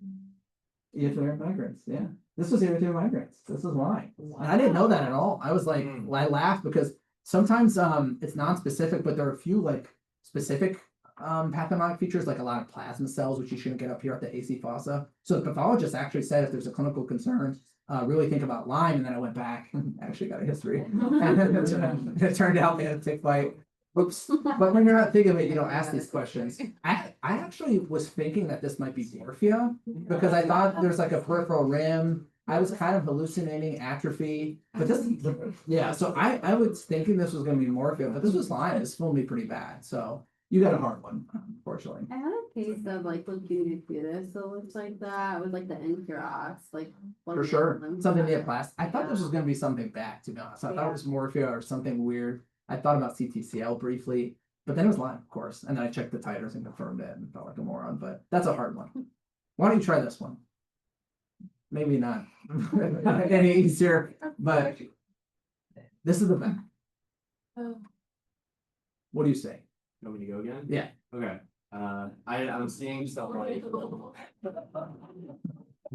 Erythema migrants, yeah. This was erythema migrants. This is why. And I didn't know that at all. I was like, I laughed because sometimes it's non-specific, but there are a few like specific pathognomic features, like a lot of plasma cells, which you shouldn't get up here at the AC fossa. So the pathologist actually said if there's a clinical concern, really think about Lyme. And then I went back and actually got a history. And it turned out they had a tick bite. Oops. But when you're not thinking of it, you don't ask these questions. I actually was thinking that this might be morphia because I thought there's like a peripheral rim. I was kind of hallucinating atrophy, but this, yeah. So I was thinking this was going to be morphia, but this was Lyme. This fooled me pretty bad. So you got a hard one, unfortunately. I had a case of like leukemia fetus that looks like that with like the NQROX, like For sure, something near neoplastic. I thought this was going to be something bad, to be honest. I thought it was morphia or something weird. I thought about CTCL briefly, but then it was Lyme, of course. And then I checked the titers and confirmed it and felt like a moron, but that's a hard one. Why don't you try this one? Maybe not any easier, but this is the back. Oh. What do you say? want me to go again? Yeah. Okay, I'm seeing stuff like.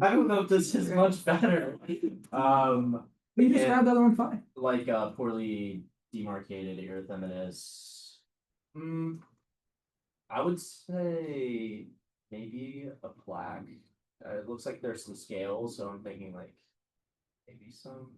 I don't know if this is much better. You Yeah. described the other one fine. Like poorly demarcated erythematous. I would say maybe a plaque. It looks like there's some scales, so I'm thinking like maybe some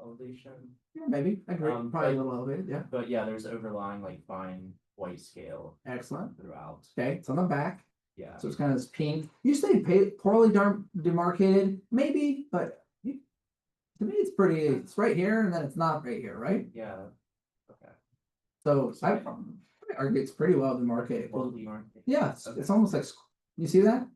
elevation. Yeah, maybe. I agree. Probably a but- little elevated, yeah. But yeah, there's overlying like fine white scale Excellent. throughout. Okay, it's on the back. Yeah. So it's kind of this pink. You say poorly demarcated, maybe, but to me, it's right here and then it's not right here, right? Yeah. Okay. So I argue it's pretty well demarcated. Well demarcated. Yeah, it's Okay. almost like, you see that?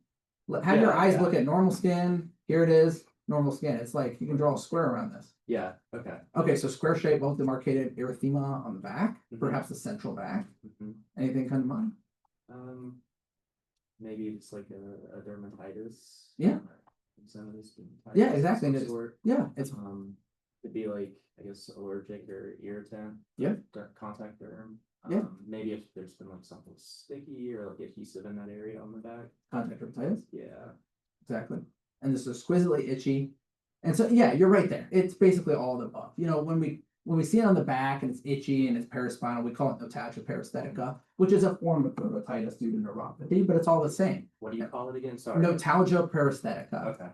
Have your Yeah, eyes yeah. look at normal skin. Here it is, normal skin. It's like you can draw a square around this. Yeah. Okay. Okay, so square shape, well demarcated erythema on the back, Mhm. perhaps the central back. Mhm. Anything come to mind? Maybe it's like a dermatitis. Yeah. Eczematis, dermatitis Yeah, of exactly. some And it's- sort. Yeah, it's Could be like, I guess, allergic or irritant. Yeah. Contact derm. Yeah. Maybe if there's been like something sticky or like adhesive in that area on the back. contact dermatitis. Yeah. Exactly. And this is exquisitely itchy. And so, yeah, you're right there. It's basically all the above. You know, when we see it on the back and it's itchy and it's paraspinal, we call it notalgia paresthetica, which is a form of dermatitis due to neuropathy, but it's all the same. What do you call it again? Sorry. Notalgia paresthetica. Okay.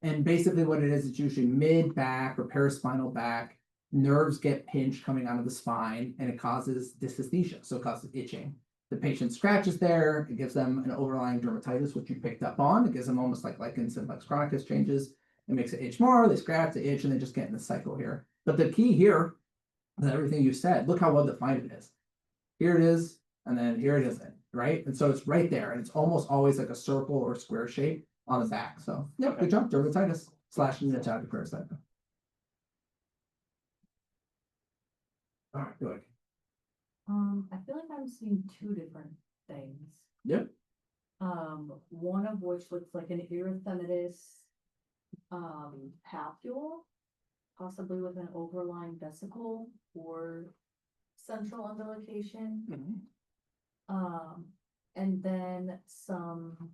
And basically what it is, it's usually mid back or paraspinal back. Nerves get pinched coming out of the spine and it causes dysesthesia, so it causes itching. The patient scratches there, it gives them an overlying dermatitis, which you picked up on. It gives them almost like lichen simplex chronicus changes. It makes it itch more, they scratch, they itch, and they just get in the cycle here. But the key here is everything you said. Look how well defined it is. Here it is, and then here it isn't, right? And so it's right there, and it's almost always like a circle or square shape on the back. So, yeah, good job, dermatitis / notalgia paresthetica. All right, good. I feel like I'm seeing two different things. Yep. One of which looks like an erythematous papule, possibly with an overlying vesicle or central undulation. And then some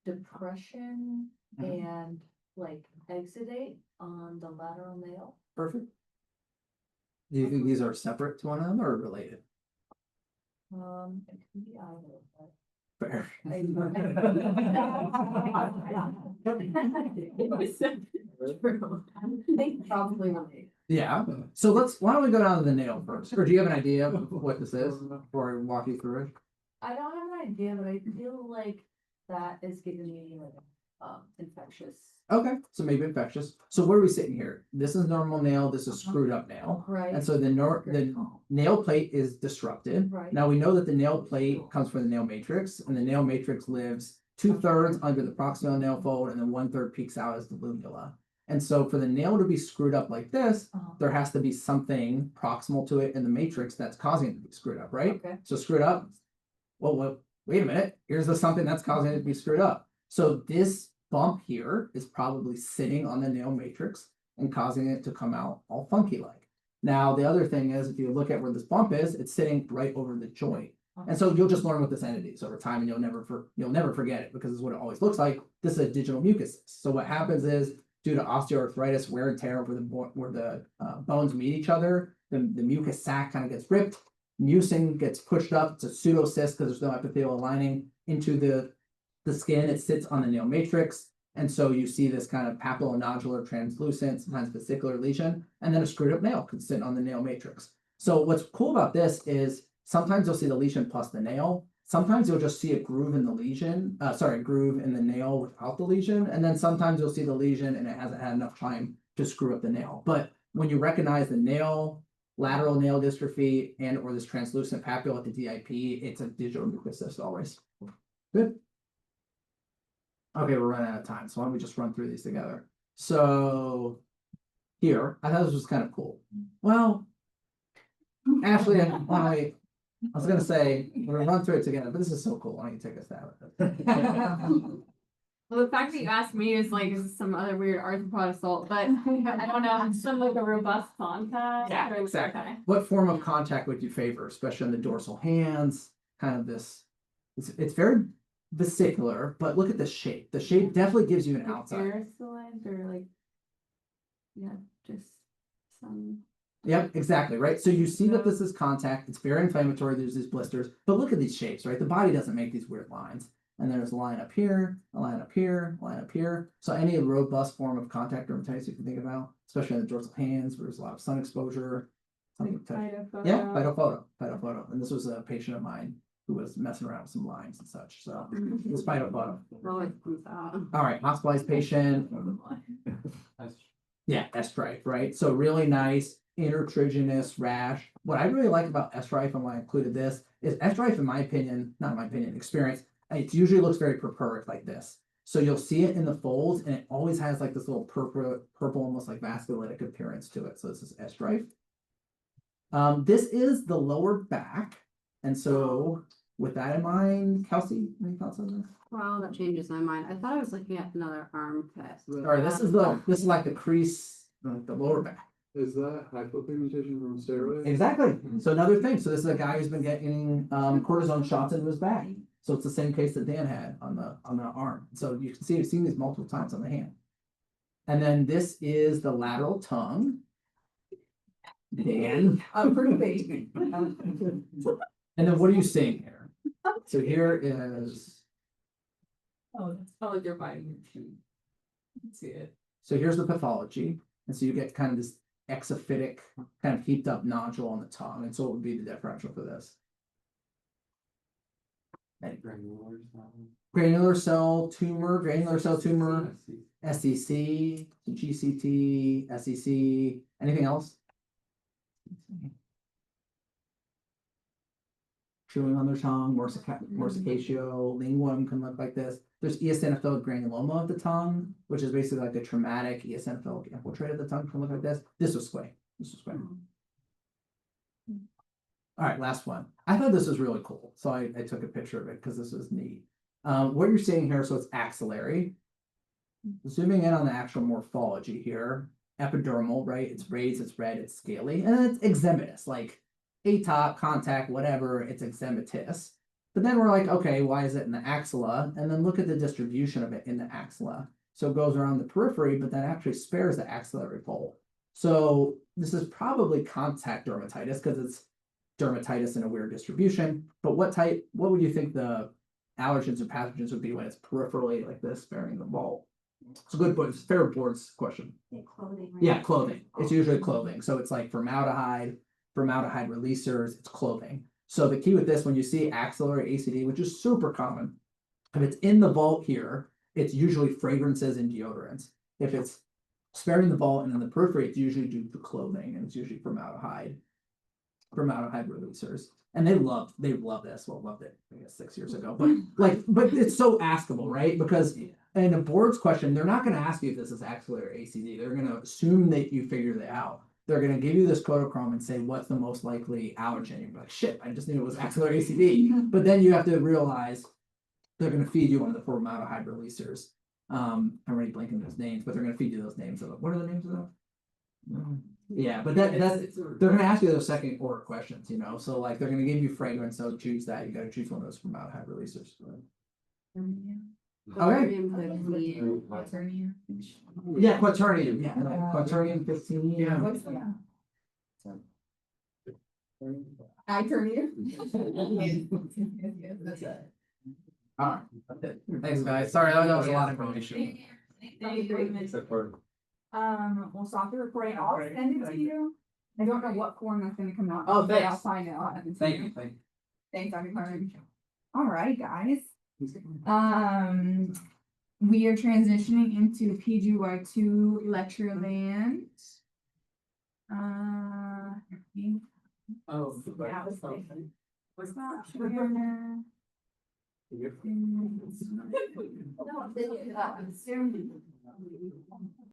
depression and like exudate on the lateral nail. Perfect. Do you think these are separate to one another or related? It could be either, but. Fair. I think probably related. Yeah, so why don't we go down to the nail first, or do you have an idea of what this is before I walk you through it? I don't have an idea, but I feel like that is giving me like infectious. Okay, so maybe infectious. So where are we sitting here? This is normal nail, this is screwed up nail. Right. And so the nail plate is disrupted. Right. Now we know that the nail plate comes from the nail matrix, and the nail matrix lives 2/3 under the proximal nail fold, and then 1/3 peeks out as the lunula. And so for the nail to be screwed up like this, there has to be something proximal to it in the matrix that's causing it to be screwed up, right? Okay. So screwed up. Well, wait a minute. Here's the something that's causing it to be screwed up. So this bump here is probably sitting on the nail matrix and causing it to come out all funky like. Now, the other thing is, if you look at where this bump is, it's sitting right over the joint. And so you'll just learn what this entity is over time, and you'll never forget it because it's what it always looks like. This is a digital mucus. So what happens is, due to osteoarthritis, wear and tear where the bones meet each other, the mucus sac kind of gets ripped. Mucin gets pushed up. It's a pseudocyst because there's no epithelial lining into the skin. It sits on the nail matrix. And so you see this kind of papulonodular, translucent, sometimes vesicular lesion, and then a screwed up nail can sit on the nail matrix. So what's cool about this is sometimes you'll see the lesion plus the nail. Sometimes you'll just see a groove in the lesion, groove in the nail without the lesion. And then sometimes you'll see the lesion and it hasn't had enough time to screw up the nail. But when you recognize the nail, lateral nail dystrophy, and or this translucent papule at the DIP, it's a digital mucus cyst always. Good. Okay, we're running out of time, so why don't we just run through these together? So here, I thought this was kind of cool. Well, Ashley, I was gonna say we're gonna run through it together, but this is so cool. Why don't you take us down? Well, the fact that you asked me is like, is this some other weird arthropod assault, but I don't know, some like a robust contact. Yeah, or- exactly. okay. What form of contact would you favor, especially on the dorsal hands? Kind of this, it's very vesicular, but look at the shape. The shape definitely gives you an Like outside. aerosolized or like, yeah, just some. Yep, exactly, right? So you see that this is contact, it's very inflammatory, there's these blisters, but look at these shapes, right? The body doesn't make these weird lines. And there's a line up here, a line up here, a line up here. So any robust form of contact dermatitis you can think about, especially on the dorsal hands where there's a lot of sun exposure. Something to- Phytophoto. Yeah, phytophoto. And this was a patient of mine who was messing around with some lines and such, so it's phytophoto. Oh, it comes out. All right, hospitalized patient, yeah, S-stripe, right? So really nice intertriginous rash. What I really like about S-stripe and why I included this is S-stripe, in my opinion, not my opinion, experience, it usually looks very purpuric like this. So you'll see it in the folds and it always has like this little purple, almost like vasculitic appearance to it. So this is S-stripe. This is the lower back. And so with that in mind, Kelsey, any thoughts on this? Well, that changes my mind. I thought I was looking at another armpit. All right, this is like the crease, the lower back. Is that hypopigmentation from steroids? Exactly. So another thing. So this is a guy who's been getting cortisone shots into his back. So it's the same case that Dan had on the arm. So you can see you've seen these multiple times on the hand. And then this is the lateral tongue. Dan. Pretty big. And then what are you seeing here? So here is. Oh, that's probably like you're biting your cheek. You can see it. So here's the pathology. And so you get kind of this exophytic, kind of heaped up nodule on the tongue. And so what would be the differential for this? Granular cell tumor, SCC, GCT, SCC, anything else? Chewing on their tongue, morsicatio, linguum can look like this. There's eosinophilic granuloma of the tongue, which is basically like a traumatic eosinophilic infiltrate of the tongue can look like this. This was square. All right, last one. I thought this was really cool, so I took a picture of it because this was neat. What you're seeing here, so it's axillary. Zooming in on the actual morphology here, epidermal, right? It's raised, it's red, it's scaly, and it's eczematous, like atop, contact, whatever, it's eczematous. But then we're like, okay, why is it in the axilla? And then look at the distribution of it in the axilla. So it goes around the periphery, but that actually spares the axillary fold. So this is probably contact dermatitis because it's dermatitis in a weird distribution. But what would you think the allergens or pathogens would be when it's peripherally like this, sparing the vault? It's a good point. It's a fair board's question. Clothing. Right? Yeah, clothing. It's usually clothing. So it's like formaldehyde releasers, it's clothing. So the key with this, when you see axillary ACD, which is super common, if it's in the vault here, it's usually fragrances and deodorants. If it's sparing the vault and in the periphery, it's usually due to clothing, and it's usually formaldehyde releasers. And they love this. Well, loved it, I guess 6 years ago. But it's so askable, right? Because in a board's question, they're not going to ask you if this is axillary ACD. They're going to assume that you figured it out. They're going to give you this Kodachrome and say, what's the most likely allergen? You're like, shit, I just knew it was axillary ACD. But then you have to realize they're going to feed you one of the formaldehyde releasers. I'm already blanking those names, but they're going to feed you those names. What are the names of them? Yeah, but that's they're going to ask you those second order questions, you know. So like they're going to give you fragrance, so choose that. You got to choose one of those formaldehyde releasers. Okay. Yeah, quaternium. Yeah, quaternium 15. Yeah. What's that? I turn you. That's it. All right. Thanks, guys. Sorry, that was a lot of information. We'll stop the recording. I'll send it to you. I don't know what form that's gonna come out. Oh, but thanks. I'll find out. Thank you. Thanks, Dr. Carter. All right, guys. We are transitioning into PGY2 lecture land. Oh. Yeah, what's that? No,